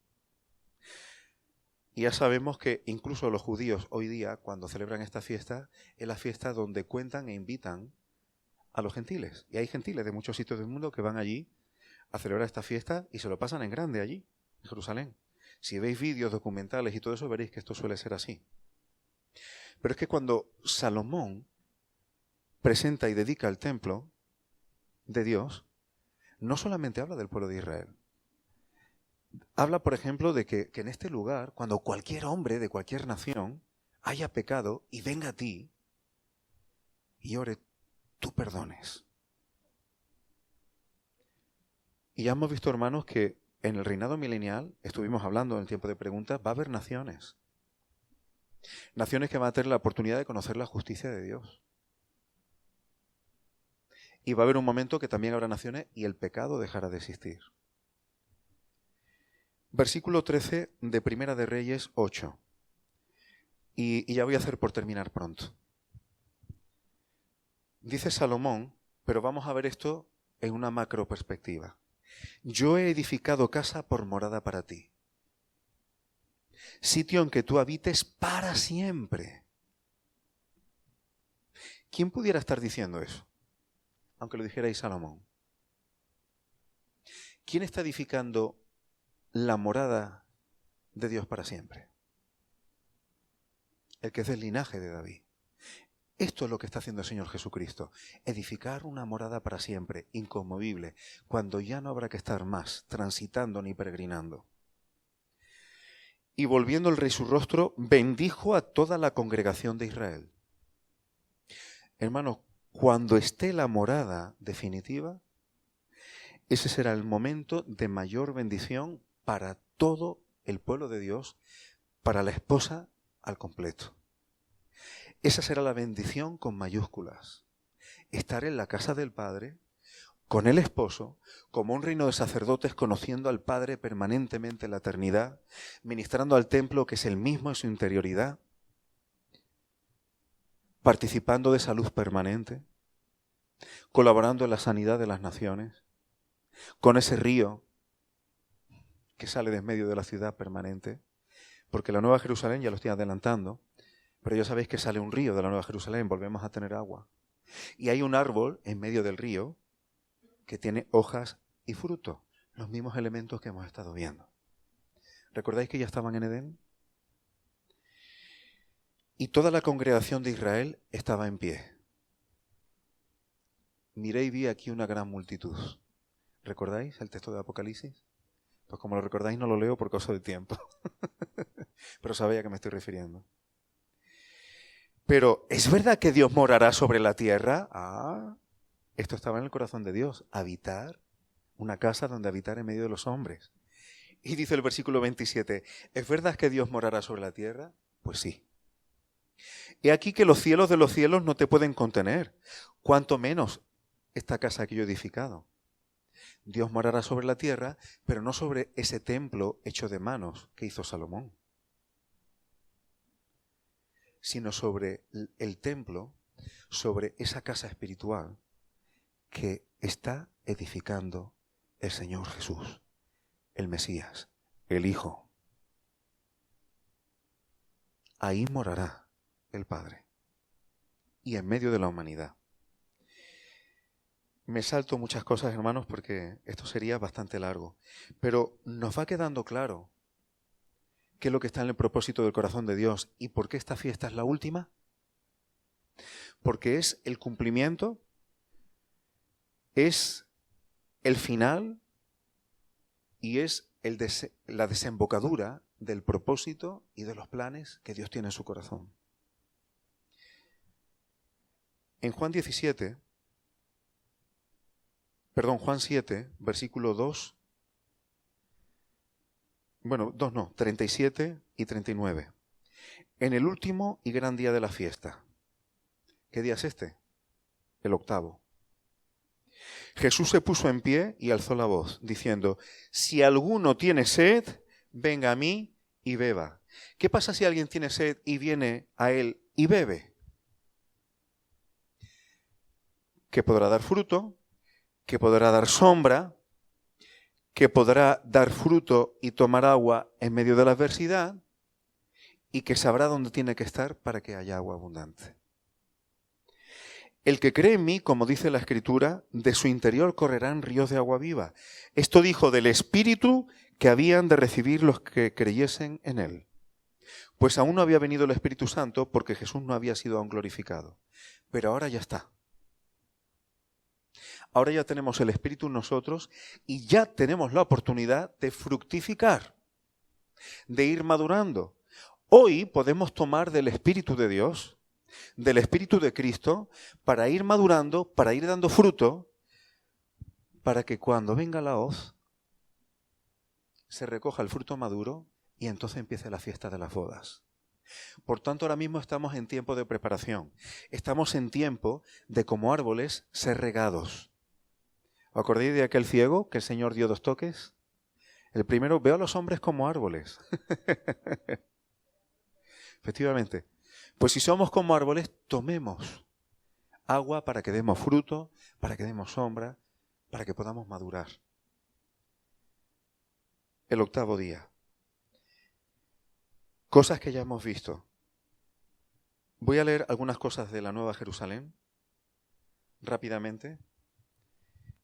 Y ya sabemos que incluso los judíos hoy día, cuando celebran esta fiesta, es la fiesta donde cuentan e invitan a los gentiles. Y hay gentiles de muchos sitios del mundo que van allí a celebrar esta fiesta y se lo pasan en grande allí, en Jerusalén. Si veis vídeos documentales y todo eso, veréis que esto suele ser así. Pero es que cuando Salomón presenta y dedica el templo de Dios, no solamente habla del pueblo de Israel. Habla, por ejemplo, de que en este lugar, cuando cualquier hombre de cualquier nación haya pecado y venga a ti y ore, tú perdones. Y ya hemos visto, hermanos, que en el reinado milenial, estuvimos hablando en el tiempo de preguntas, va a haber naciones. Naciones que van a tener la oportunidad de conocer la justicia de Dios. Y va a haber un momento que también habrá naciones y el pecado dejará de existir. Versículo 13 de Primera de Reyes 8. Y ya voy a hacer por terminar pronto. Dice Salomón, pero vamos a ver esto en una macro perspectiva. Yo he edificado casa por morada para ti, sitio en que tú habites para siempre. ¿Quién pudiera estar diciendo eso? Aunque lo dijerais Salomón. ¿Quién está edificando la morada de Dios para siempre? El que es del linaje de David. Esto es lo que está haciendo el Señor Jesucristo. Edificar una morada para siempre, inconmovible, cuando ya no habrá que estar más transitando ni peregrinando. Y volviendo el rey su rostro, bendijo a toda la congregación de Israel. Hermanos, cuando esté la morada definitiva, ese será el momento de mayor bendición para todo el pueblo de Dios, para la esposa al completo. Esa será la bendición con mayúsculas. Estar en la casa del Padre, con el esposo, como un reino de sacerdotes, conociendo al Padre permanentemente en la eternidad, ministrando al templo que es el mismo en su interioridad, participando de salud permanente, colaborando en la sanidad de las naciones, con ese río que sale de en medio de la ciudad permanente, porque la Nueva Jerusalén, ya lo estoy adelantando, pero ya sabéis que sale un río de la Nueva Jerusalén, volvemos a tener agua. Y hay un árbol en medio del río que tiene hojas y fruto, los mismos elementos que hemos estado viendo. ¿Recordáis que ya estaban en Edén? Y toda la congregación de Israel estaba en pie. Miré y vi aquí una gran multitud. ¿Recordáis el texto de Apocalipsis? Pues como lo recordáis no lo leo por causa del tiempo. Pero sabéis a qué me estoy refiriendo. Pero, ¿es verdad que Dios morará sobre la tierra? Esto estaba en el corazón de Dios. Habitar, una casa donde habitar en medio de los hombres. Y dice el versículo 27, ¿es verdad que Dios morará sobre la tierra? Pues sí. He aquí que los cielos de los cielos no te pueden contener, cuanto menos esta casa que yo he edificado. Dios morará sobre la tierra, pero no sobre ese templo hecho de manos que hizo Salomón, sino sobre el templo, sobre esa casa espiritual que está edificando el Señor Jesús, el Mesías, el Hijo. Ahí morará el Padre y en medio de la humanidad. Me salto muchas cosas, hermanos, porque esto sería bastante largo, pero nos va quedando claro qué es lo que está en el propósito del corazón de Dios y por qué esta fiesta es la última. Porque es el cumplimiento, es el final y es la desembocadura del propósito y de los planes que Dios tiene en su corazón. En Juan 7, versículo 2, 37 y 39. En el último y gran día de la fiesta. ¿Qué día es este? El octavo. Jesús se puso en pie y alzó la voz, diciendo, si alguno tiene sed, venga a mí y beba. ¿Qué pasa si alguien tiene sed y viene a él y bebe? Que podrá dar fruto, que podrá dar sombra, que podrá dar fruto y tomar agua en medio de la adversidad y que sabrá dónde tiene que estar para que haya agua abundante. El que cree en mí, como dice la Escritura, de su interior correrán ríos de agua viva. Esto dijo del Espíritu que habían de recibir los que creyesen en él. Pues aún no había venido el Espíritu Santo porque Jesús no había sido aún glorificado. Pero ahora ya está. Ahora ya tenemos el Espíritu en nosotros y ya tenemos la oportunidad de fructificar, de ir madurando. Hoy podemos tomar del Espíritu de Dios, del Espíritu de Cristo, para ir madurando, para ir dando fruto, para que cuando venga la hoz, se recoja el fruto maduro y entonces empiece la fiesta de las bodas. Por tanto, ahora mismo estamos en tiempo de preparación. Estamos en tiempo de, como árboles, ser regados. ¿Os acordáis de aquel ciego que el Señor dio 2 toques? El primero, veo a los hombres como árboles. Efectivamente. Pues si somos como árboles, tomemos agua para que demos fruto, para que demos sombra, para que podamos madurar. El octavo día. Cosas que ya hemos visto. Voy a leer algunas cosas de la Nueva Jerusalén rápidamente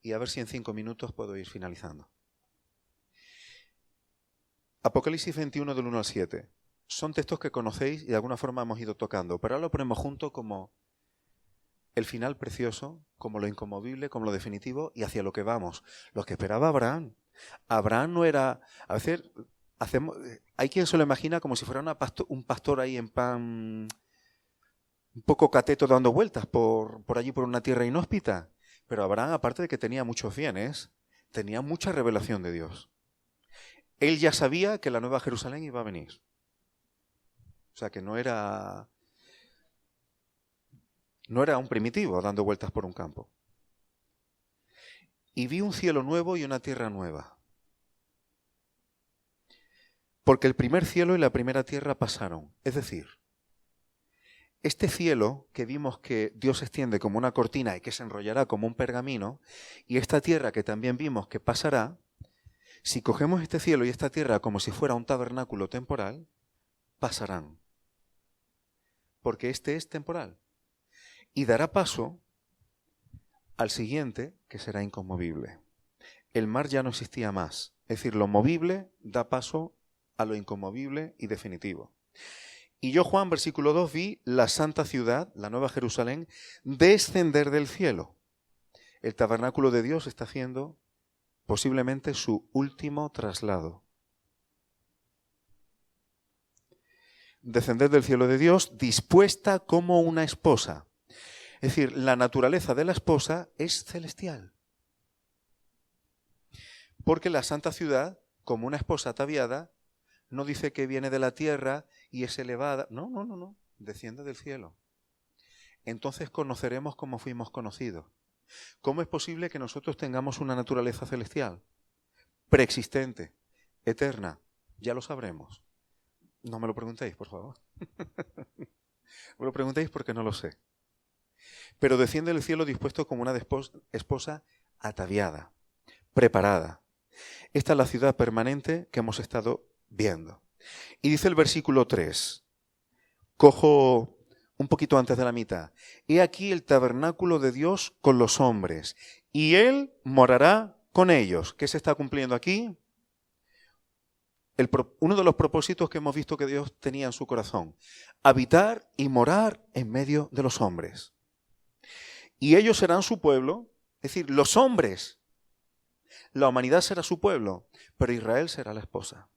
y a ver si en 5 minutos puedo ir finalizando. Apocalipsis 21 del 1 al 7. Son textos que conocéis y de alguna forma hemos ido tocando, pero ahora lo ponemos junto como el final precioso, como lo inconmovible, como lo definitivo y hacia lo que vamos. Lo que esperaba Abraham. Abraham no era... A veces hay quien se lo imagina como si fuera un pastor ahí en pan, un poco cateto dando vueltas por allí por una tierra inhóspita. Pero Abraham, aparte de que tenía muchos bienes, tenía mucha revelación de Dios. Él ya sabía que la Nueva Jerusalén iba a venir. O sea, que no era un primitivo dando vueltas por un campo. Y vi un cielo nuevo y una tierra nueva. Porque el primer cielo y la primera tierra pasaron. Es decir, este cielo que vimos que Dios extiende como una cortina y que se enrollará como un pergamino, y esta tierra que también vimos que pasará, si cogemos este cielo y esta tierra como si fuera un tabernáculo temporal, pasarán. Porque este es temporal. Y dará paso al siguiente, que será inconmovible. El mar ya no existía más. Es decir, lo movible da paso a lo inconmovible y definitivo. Y yo, Juan, versículo 2, vi la santa ciudad, la Nueva Jerusalén, descender del cielo. El tabernáculo de Dios está haciendo posiblemente su último traslado. Descender del cielo de Dios, dispuesta como una esposa. Es decir, la naturaleza de la esposa es celestial. Porque la santa ciudad, como una esposa ataviada, no dice que viene de la tierra y es elevada. No. Desciende del cielo. Entonces conoceremos cómo fuimos conocidos. ¿Cómo es posible que nosotros tengamos una naturaleza celestial? Preexistente, eterna. Ya lo sabremos. No me lo preguntéis, por favor. Me lo preguntéis porque no lo sé. Pero desciende del cielo dispuesto como una esposa ataviada, preparada. Esta es la ciudad permanente que hemos estado viendo. Y dice el versículo 3, cojo un poquito antes de la mitad. He aquí el tabernáculo de Dios con los hombres, y Él morará con ellos. ¿Qué se está cumpliendo aquí? Uno de los propósitos que hemos visto que Dios tenía en su corazón. Habitar y morar en medio de los hombres. Y ellos serán su pueblo, es decir, los hombres. La humanidad será su pueblo, pero Israel será la esposa.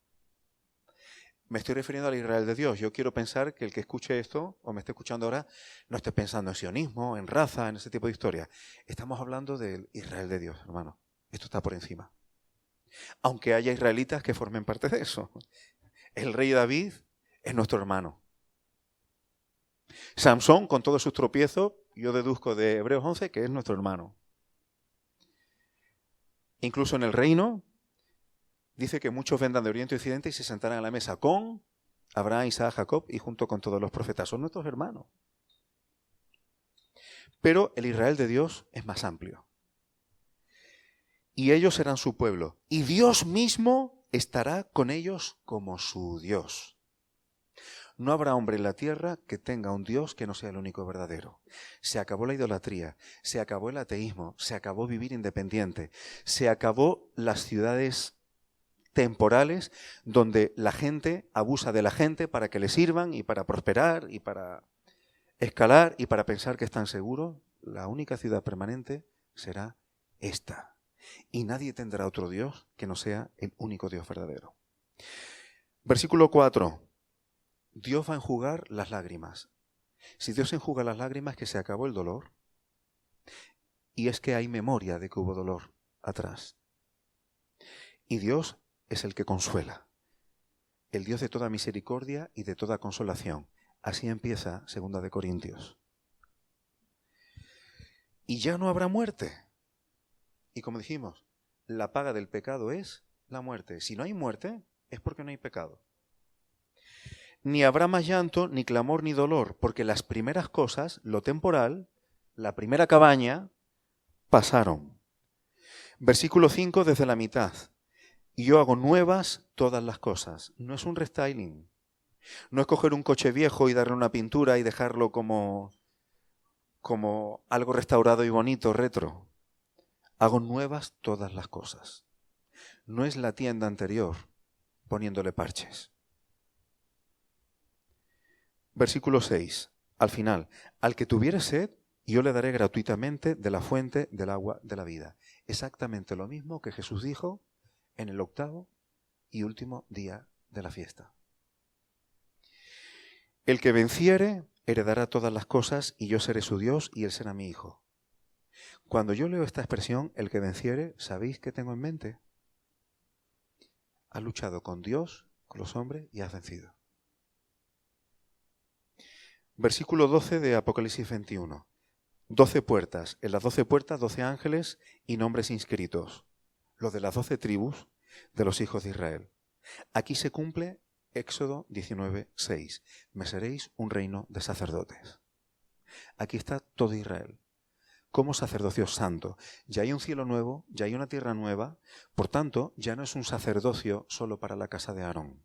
Me estoy refiriendo al Israel de Dios. Yo quiero pensar que el que escuche esto, o me esté escuchando ahora, no esté pensando en sionismo, en raza, en ese tipo de historia. Estamos hablando del Israel de Dios, hermano. Esto está por encima. Aunque haya israelitas que formen parte de eso. El rey David es nuestro hermano. Samson, con todos sus tropiezos, yo deduzco de Hebreos 11 que es nuestro hermano. Incluso en el reino, dice que muchos vendrán de Oriente y Occidente y se sentarán a la mesa con Abraham, Isaac, Jacob y junto con todos los profetas. Son nuestros hermanos. Pero el Israel de Dios es más amplio. Y ellos serán su pueblo. Y Dios mismo estará con ellos como su Dios. No habrá hombre en la tierra que tenga un Dios que no sea el único verdadero. Se acabó la idolatría, se acabó el ateísmo, se acabó vivir independiente, se acabó las ciudades temporales donde la gente abusa de la gente para que le sirvan y para prosperar y para escalar y para pensar que están seguros. La única ciudad permanente será esta. Y nadie tendrá otro Dios que no sea el único Dios verdadero. Versículo 4. Dios va a enjugar las lágrimas. Si Dios enjuga las lágrimas, que se acabó el dolor. Y es que hay memoria de que hubo dolor atrás. Y Dios es el que consuela. El Dios de toda misericordia y de toda consolación. Así empieza 2 de Corintios. Y ya no habrá muerte. Y como dijimos, la paga del pecado es la muerte. Si no hay muerte, es porque no hay pecado. Ni habrá más llanto, ni clamor, ni dolor, porque las primeras cosas, lo temporal, la primera cabaña, pasaron. Versículo 5 desde la mitad. Y yo hago nuevas todas las cosas. No es un restyling. No es coger un coche viejo y darle una pintura y dejarlo como algo restaurado y bonito, retro. Hago nuevas todas las cosas. No es la tienda anterior poniéndole parches. Versículo 6, al final. Al que tuviere sed, y yo le daré gratuitamente de la fuente del agua de la vida. Exactamente lo mismo que Jesús dijo en el 8º y último día de la fiesta. El que venciere heredará todas las cosas y yo seré su Dios y él será mi hijo. Cuando yo leo esta expresión, el que venciere, ¿sabéis qué tengo en mente? Has luchado con Dios, con los hombres y has vencido. Versículo 12 de Apocalipsis 21. 12 puertas. En las 12 puertas, 12 ángeles y nombres inscritos. Los de las 12 tribus de los hijos de Israel. Aquí se cumple Éxodo 19:6. Me seréis un reino de sacerdotes. Aquí está todo Israel. Como sacerdocio santo. Ya hay un cielo nuevo, ya hay una tierra nueva. Por tanto, ya no es un sacerdocio solo para la casa de Aarón.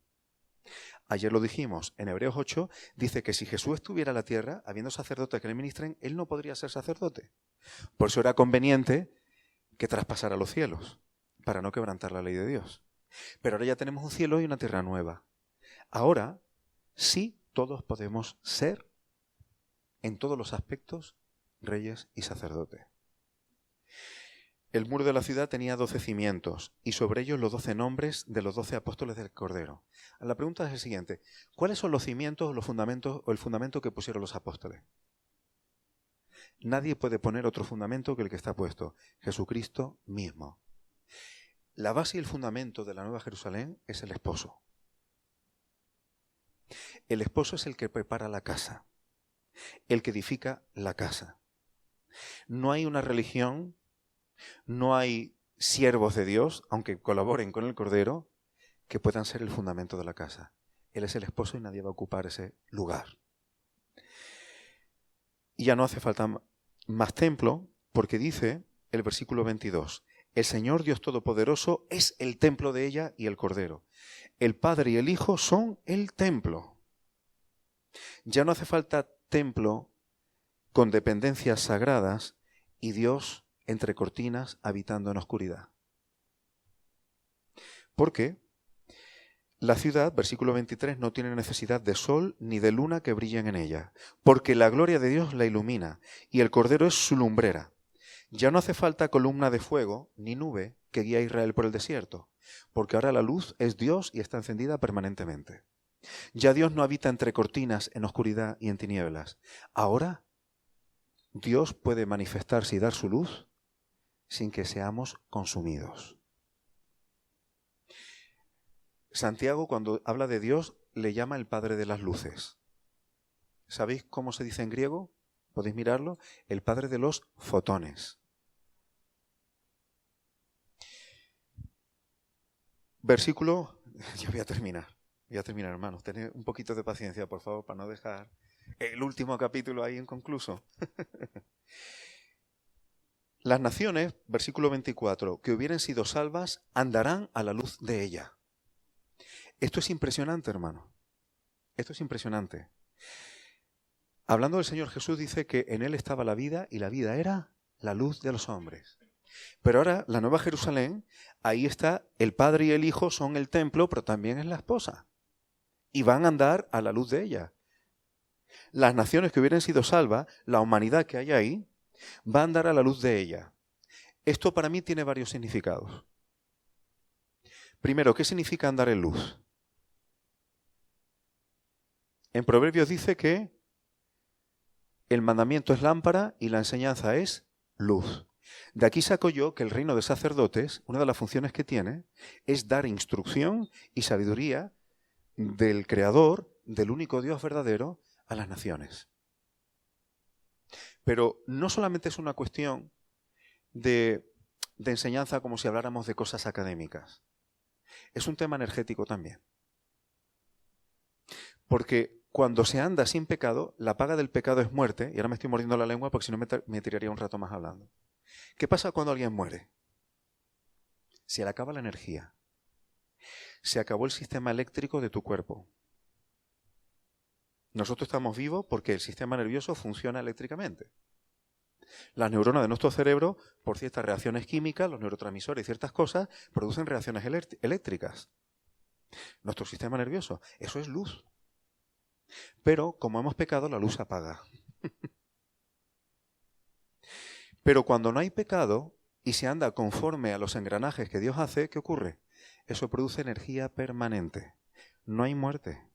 Ayer lo dijimos, en Hebreos 8 dice que si Jesús estuviera en la tierra, habiendo sacerdotes que le ministren, él no podría ser sacerdote. Por eso era conveniente que traspasara los cielos, para no quebrantar la ley de Dios. Pero ahora ya tenemos un cielo y una tierra nueva. Ahora sí todos podemos ser, en todos los aspectos, reyes y sacerdotes. El muro de la ciudad tenía 12 cimientos y sobre ellos los 12 nombres de los 12 apóstoles del Cordero. La pregunta es el siguiente: ¿cuáles son los cimientos, los fundamentos o el fundamento que pusieron los apóstoles? Nadie puede poner otro fundamento que el que está puesto, Jesucristo mismo. La base y el fundamento de la Nueva Jerusalén es el esposo. El esposo es el que prepara la casa, el que edifica la casa. No hay una religión, no hay siervos de Dios, aunque colaboren con el Cordero, que puedan ser el fundamento de la casa. Él es el esposo y nadie va a ocupar ese lugar. Y ya no hace falta más templo, porque dice el versículo 22, el Señor Dios Todopoderoso es el templo de ella y el Cordero. El Padre y el Hijo son el templo. Ya no hace falta templo con dependencias sagradas y Dios entre cortinas habitando en oscuridad. Porque la ciudad, versículo 23, no tiene necesidad de sol ni de luna que brillen en ella, porque la gloria de Dios la ilumina y el Cordero es su lumbrera. Ya no hace falta columna de fuego ni nube que guíe a Israel por el desierto, porque ahora la luz es Dios y está encendida permanentemente. Ya Dios no habita entre cortinas, en oscuridad y en tinieblas. Ahora Dios puede manifestarse y dar su luz sin que seamos consumidos. Santiago, cuando habla de Dios, le llama el Padre de las luces. ¿Sabéis cómo se dice en griego? ¿Podéis mirarlo? El Padre de los fotones. Versículo... Ya voy a terminar, hermanos. Tened un poquito de paciencia, por favor, para no dejar el último capítulo ahí inconcluso. Las naciones, versículo 24, que hubieren sido salvas, andarán a la luz de ella. Esto es impresionante, hermano. Esto es impresionante. Hablando del Señor Jesús, dice que en Él estaba la vida y la vida era la luz de los hombres. Pero ahora, la Nueva Jerusalén, ahí está el Padre y el Hijo, son el templo, pero también es la esposa. Y van a andar a la luz de ella. Las naciones que hubieran sido salvas, la humanidad que hay ahí, va a andar a la luz de ella. Esto para mí tiene varios significados. Primero, ¿qué significa andar en luz? En Proverbios dice que el mandamiento es lámpara y la enseñanza es luz. De aquí saco yo que el reino de sacerdotes, una de las funciones que tiene, es dar instrucción y sabiduría del Creador, del único Dios verdadero, a las naciones. Pero no solamente es una cuestión de enseñanza como si habláramos de cosas académicas. Es un tema energético también. Porque cuando se anda sin pecado, la paga del pecado es muerte, y ahora me estoy mordiendo la lengua porque si no me tiraría un rato más hablando. ¿Qué pasa cuando alguien muere? Se le acaba la energía. Se acabó el sistema eléctrico de tu cuerpo. Nosotros estamos vivos porque el sistema nervioso funciona eléctricamente. Las neuronas de nuestro cerebro, por ciertas reacciones químicas, los neurotransmisores y ciertas cosas, producen reacciones eléctricas. Nuestro sistema nervioso, eso es luz. Pero como hemos pecado, la luz se apaga. Pero cuando no hay pecado y se anda conforme a los engranajes que Dios hace, ¿qué ocurre? Eso produce energía permanente. No hay muerte,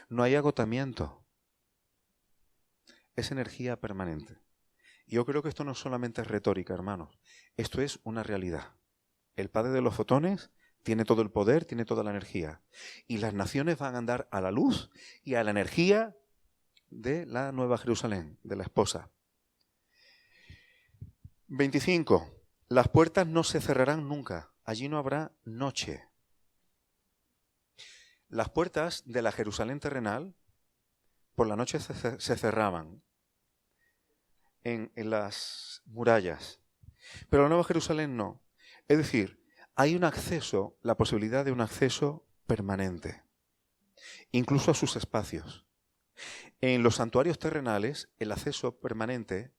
no hay agotamiento. Es energía permanente. Y yo creo que esto no solamente es retórica, hermanos. Esto es una realidad. El Padre de los fotones tiene todo el poder, tiene toda la energía. Y las naciones van a andar a la luz y a la energía de la Nueva Jerusalén, de la esposa. 25. Las puertas no se cerrarán nunca. Allí no habrá noche. Las puertas de la Jerusalén terrenal por la noche se cerraban en las murallas. Pero la Nueva Jerusalén no. Es decir, hay un acceso, la posibilidad de un acceso permanente, incluso a sus espacios. En los santuarios terrenales, el acceso permanente,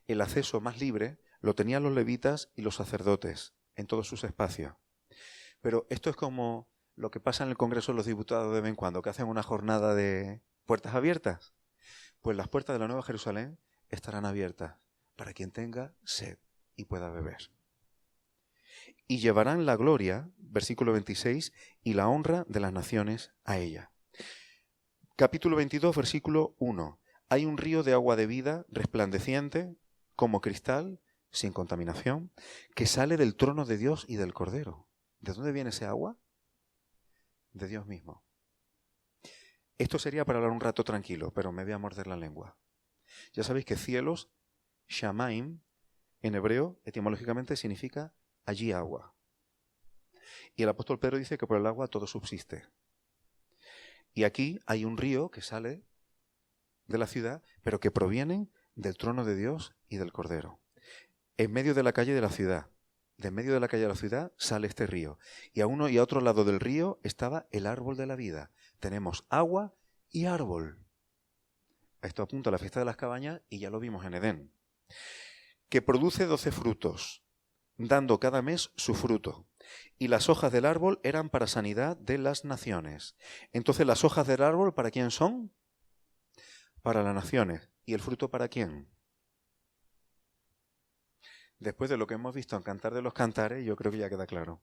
el acceso más libre, lo tenían los levitas y los sacerdotes en todos sus espacios. Pero esto es como lo que pasa en el Congreso de los Diputados de vez en cuando, que hacen una jornada de puertas abiertas. Pues las puertas de la Nueva Jerusalén estarán abiertas para quien tenga sed y pueda beber. Y llevarán la gloria, versículo 26, y la honra de las naciones a ella. Capítulo 22, versículo 1. Hay un río de agua de vida resplandeciente como cristal, sin contaminación, que sale del trono de Dios y del Cordero. ¿De dónde viene ese agua? De Dios mismo. Esto sería para hablar un rato tranquilo, pero me voy a morder la lengua. Ya sabéis que cielos, shamaim, en hebreo, etimológicamente significa allí agua. Y el apóstol Pedro dice que por el agua todo subsiste. Y aquí hay un río que sale de la ciudad, pero que provienen del trono de Dios y del Cordero. En medio de la calle de la ciudad. De en medio de la calle de la ciudad sale este río. Y a uno y a otro lado del río estaba el árbol de la vida. Tenemos agua y árbol. Esto apunta a la fiesta de las cabañas y ya lo vimos en Edén. Que produce 12 frutos, dando cada mes su fruto. Y las hojas del árbol eran para sanidad de las naciones. Entonces, ¿las hojas del árbol para quién son? Para las naciones. ¿Y el fruto para quién? Después de lo que hemos visto en Cantar de los Cantares, yo creo que ya queda claro.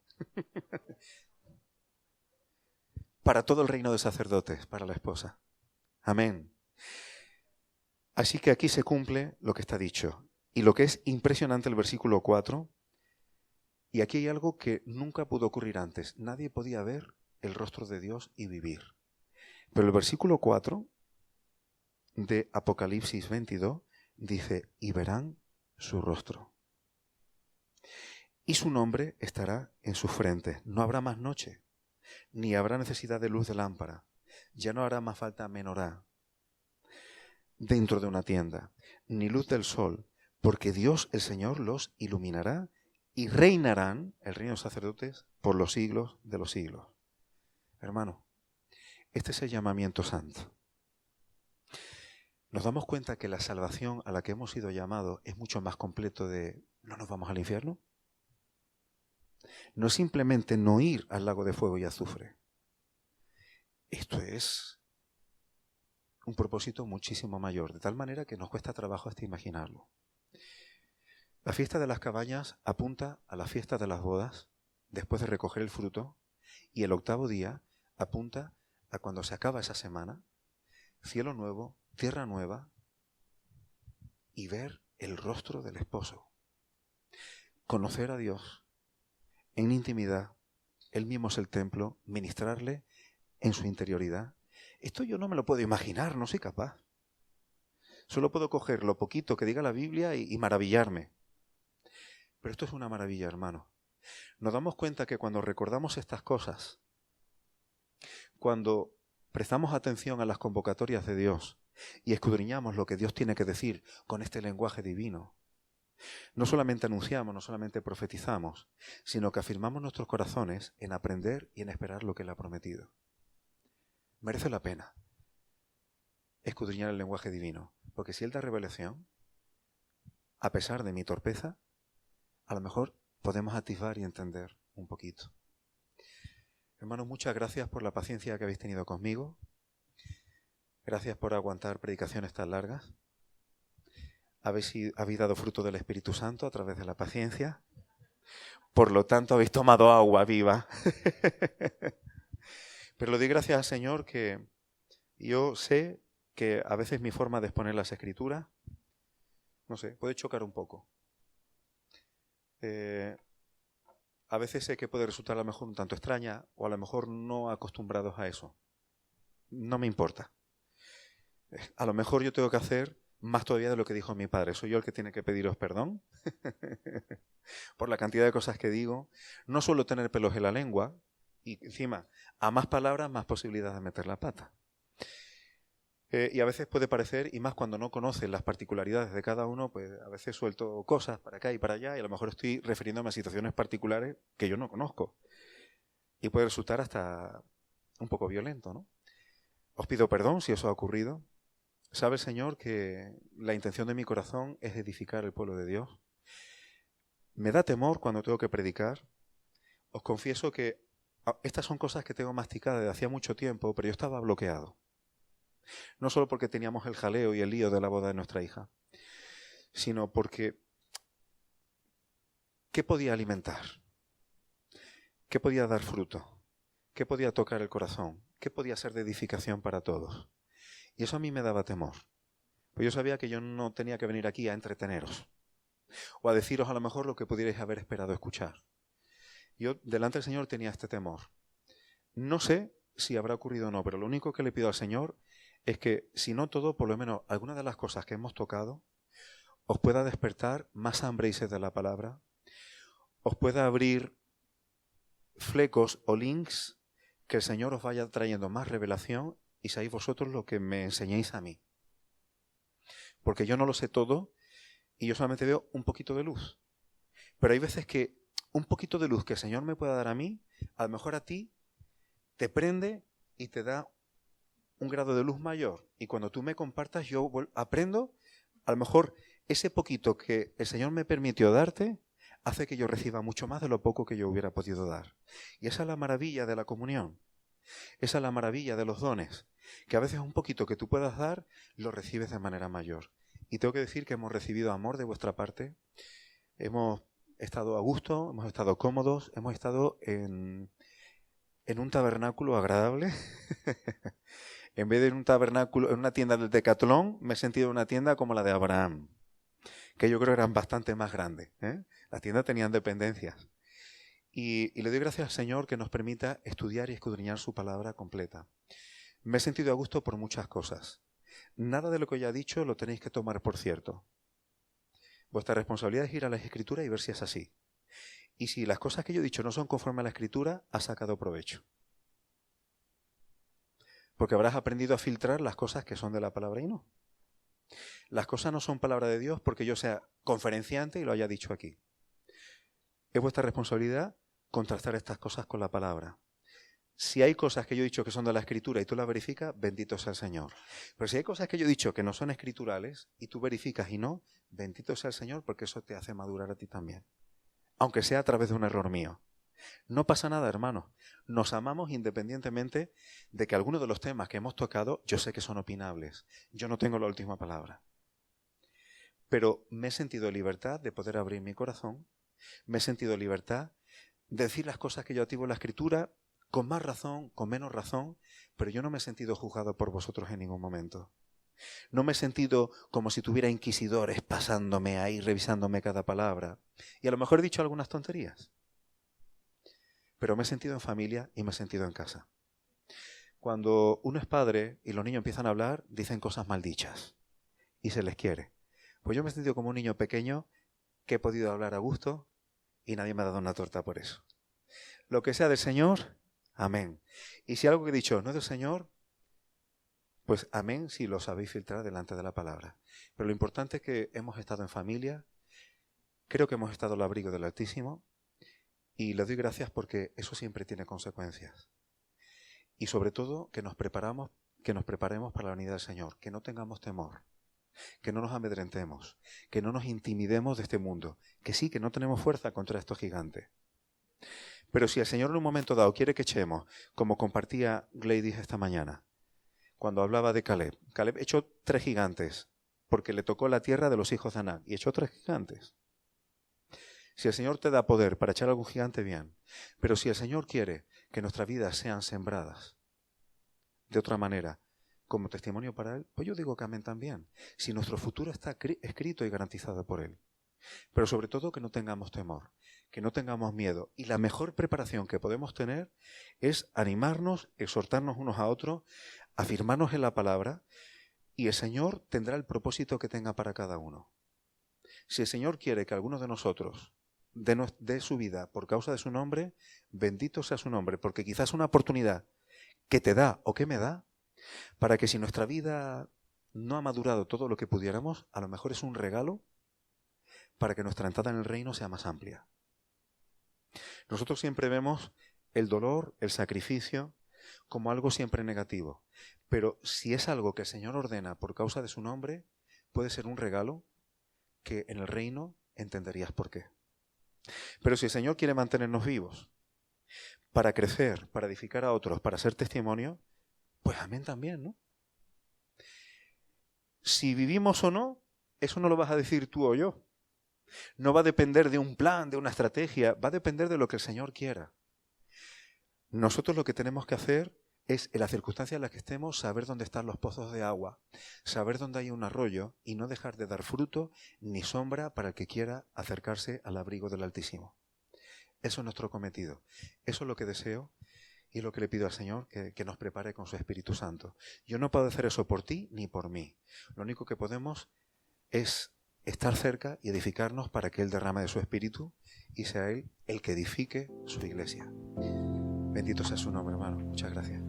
Para todo el reino de sacerdotes, para la esposa. Amén. Así que aquí se cumple lo que está dicho. Y lo que es impresionante el versículo 4, y aquí hay algo que nunca pudo ocurrir antes. Nadie podía ver el rostro de Dios y vivir. Pero el versículo 4 de Apocalipsis 22 dice, y verán su rostro. Y su nombre estará en su frente. No habrá más noche, ni habrá necesidad de luz de lámpara. Ya no hará más falta menorá dentro de una tienda, ni luz del sol, porque Dios el Señor los iluminará y reinarán, el reino de los sacerdotes, por los siglos de los siglos. Hermano, este es el llamamiento santo. Nos damos cuenta que la salvación a la que hemos sido llamados es mucho más completo de ¿no nos vamos al infierno? No es simplemente no ir al lago de fuego y azufre. Esto es un propósito muchísimo mayor, de tal manera que nos cuesta trabajo hasta imaginarlo. La fiesta de las cabañas apunta a la fiesta de las bodas, después de recoger el fruto, y el octavo día apunta a cuando se acaba esa semana, cielo nuevo, tierra nueva, y ver el rostro del esposo. Conocer a Dios en intimidad, Él mismo es el templo, ministrarle en su interioridad. Esto yo no me lo puedo imaginar, no soy capaz. Solo puedo coger lo poquito que diga la Biblia y maravillarme. Pero esto es una maravilla, hermano. Nos damos cuenta que cuando recordamos estas cosas, cuando prestamos atención a las convocatorias de Dios y escudriñamos lo que Dios tiene que decir con este lenguaje divino, no solamente anunciamos, no solamente profetizamos, sino que afirmamos nuestros corazones en aprender y en esperar lo que Él ha prometido. Merece la pena escudriñar el lenguaje divino, porque si Él da revelación, a pesar de mi torpeza, a lo mejor podemos atisbar y entender un poquito. Hermanos, muchas gracias por la paciencia que habéis tenido conmigo. Gracias por aguantar predicaciones tan largas. habéis dado fruto del Espíritu Santo a través de la paciencia. Por lo tanto, habéis tomado agua viva. Pero le doy gracias al Señor que yo sé que a veces mi forma de exponer las Escrituras, no sé, puede chocar un poco. A veces sé que puede resultar a lo mejor un tanto extraña o a lo mejor no acostumbrados a eso. No me importa. A lo mejor yo tengo que hacer más todavía de lo que dijo mi padre. Soy yo el que tiene que pediros perdón por la cantidad de cosas que digo. No suelo tener pelos en la lengua y encima a más palabras, más posibilidades de meter la pata. Y a veces puede parecer, y más cuando no conoces las particularidades de cada uno, pues a veces suelto cosas para acá y para allá y a lo mejor estoy refiriéndome a situaciones particulares que yo no conozco. Y puede resultar hasta un poco violento, ¿no? Os pido perdón si eso ha ocurrido. Sabe el Señor que la intención de mi corazón es edificar el pueblo de Dios. Me da temor cuando tengo que predicar. Os confieso que estas son cosas que tengo masticadas desde hacía mucho tiempo, pero yo estaba bloqueado. No solo porque teníamos el jaleo y el lío de la boda de nuestra hija, sino porque ¿qué podía alimentar? ¿Qué podía dar fruto? ¿Qué podía tocar el corazón? ¿Qué podía ser de edificación para todos? Y eso a mí me daba temor. Pues yo sabía que yo no tenía que venir aquí a entreteneros o a deciros a lo mejor lo que pudierais haber esperado escuchar. Yo delante del Señor tenía este temor. No sé si habrá ocurrido o no, pero lo único que le pido al Señor es que, si no todo, por lo menos alguna de las cosas que hemos tocado os pueda despertar más hambre y sed de la palabra, os pueda abrir flecos o links que el Señor os vaya trayendo más revelación y seáis vosotros lo que me enseñéis a mí. Porque yo no lo sé todo y yo solamente veo un poquito de luz. Pero hay veces que un poquito de luz que el Señor me pueda dar a mí, a lo mejor a ti te prende y te da un grado de luz mayor. Y cuando tú me compartas, yo aprendo, a lo mejor ese poquito que el Señor me permitió darte, hace que yo reciba mucho más de lo poco que yo hubiera podido dar. Y esa es la maravilla de la comunión. Esa es la maravilla de los dones. Que a veces un poquito que tú puedas dar, lo recibes de manera mayor. Y tengo que decir que hemos recibido amor de vuestra parte. Hemos estado a gusto, hemos estado cómodos, hemos estado en un tabernáculo agradable. En vez de en un tabernáculo, en una tienda del Decathlon, me he sentido en una tienda como la de Abraham, que yo creo eran bastante más grandes. Las tiendas tenían dependencias. Y le doy gracias al Señor que nos permita estudiar y escudriñar su palabra completa. Me he sentido a gusto por muchas cosas. Nada de lo que ya he dicho lo tenéis que tomar por cierto. Vuestra responsabilidad es ir a las Escrituras y ver si es así. Y si las cosas que yo he dicho no son conforme a la Escritura, has sacado provecho. Porque habrás aprendido a filtrar las cosas que son de la palabra y no. Las cosas no son palabra de Dios porque yo sea conferenciante y lo haya dicho aquí. Es vuestra responsabilidad contrastar estas cosas con la palabra. Si hay cosas que yo he dicho que son de la Escritura y tú las verificas, bendito sea el Señor. Pero si hay cosas que yo he dicho que no son escriturales y tú verificas y no, bendito sea el Señor porque eso te hace madurar a ti también. Aunque sea a través de un error mío. No pasa nada, hermanos. Nos amamos independientemente de que algunos de los temas que hemos tocado yo sé que son opinables. Yo no tengo la última palabra. Pero me he sentido en libertad de poder abrir mi corazón. Me he sentido en libertad de decir las cosas que yo activo en la Escritura con más razón, con menos razón, pero yo no me he sentido juzgado por vosotros en ningún momento. No me he sentido como si tuviera inquisidores pasándome ahí, revisándome cada palabra. Y a lo mejor he dicho algunas tonterías. Pero me he sentido en familia y me he sentido en casa. Cuando uno es padre y los niños empiezan a hablar, dicen cosas maldichas y se les quiere. Pues yo me he sentido como un niño pequeño que he podido hablar a gusto y nadie me ha dado una torta por eso. Lo que sea del Señor, amén. Y si algo que he dicho no es del Señor, pues amén si lo sabéis filtrar delante de la palabra. Pero lo importante es que hemos estado en familia, creo que hemos estado al abrigo del Altísimo y le doy gracias porque eso siempre tiene consecuencias. Y sobre todo que nos preparemos para la venida del Señor, que no tengamos temor, que no nos amedrentemos, que no nos intimidemos de este mundo, que sí, que no tenemos fuerza contra estos gigantes. Pero si el Señor en un momento dado quiere que echemos, como compartía Gladys esta mañana, cuando hablaba de Caleb. Caleb echó 3 gigantes porque le tocó la tierra de los hijos de Anak y echó 3 gigantes. Si el Señor te da poder para echar algún gigante, bien. Pero si el Señor quiere que nuestras vidas sean sembradas de otra manera, como testimonio para Él, pues yo digo que amén también. Si nuestro futuro está escrito y garantizado por Él. Pero sobre todo que no tengamos temor, que no tengamos miedo. Y la mejor preparación que podemos tener es animarnos, exhortarnos unos a otros, afirmarnos en la palabra, y el Señor tendrá el propósito que tenga para cada uno. Si el Señor quiere que alguno de nosotros dé su vida por causa de su nombre, bendito sea su nombre, porque quizás una oportunidad que te da o que me da, para que si nuestra vida no ha madurado todo lo que pudiéramos, a lo mejor es un regalo para que nuestra entrada en el reino sea más amplia. Nosotros siempre vemos el dolor, el sacrificio, como algo siempre negativo. Pero si es algo que el Señor ordena por causa de su nombre, puede ser un regalo que en el reino entenderías por qué. Pero si el Señor quiere mantenernos vivos, para crecer, para edificar a otros, para ser testimonio, pues amén también, ¿no? Si vivimos o no, eso no lo vas a decir tú o yo. No va a depender de un plan, de una estrategia, va a depender de lo que el Señor quiera. Nosotros lo que tenemos que hacer es, en las circunstancias en las que estemos, saber dónde están los pozos de agua, saber dónde hay un arroyo y no dejar de dar fruto ni sombra para el que quiera acercarse al abrigo del Altísimo. Eso es nuestro cometido. Eso es lo que deseo y lo que le pido al Señor, que nos prepare con su Espíritu Santo. Yo no puedo hacer eso por ti ni por mí. Lo único que podemos es estar cerca y edificarnos para que Él derrame de su Espíritu y sea Él el que edifique su iglesia. Bendito sea su nombre, hermano. Muchas gracias.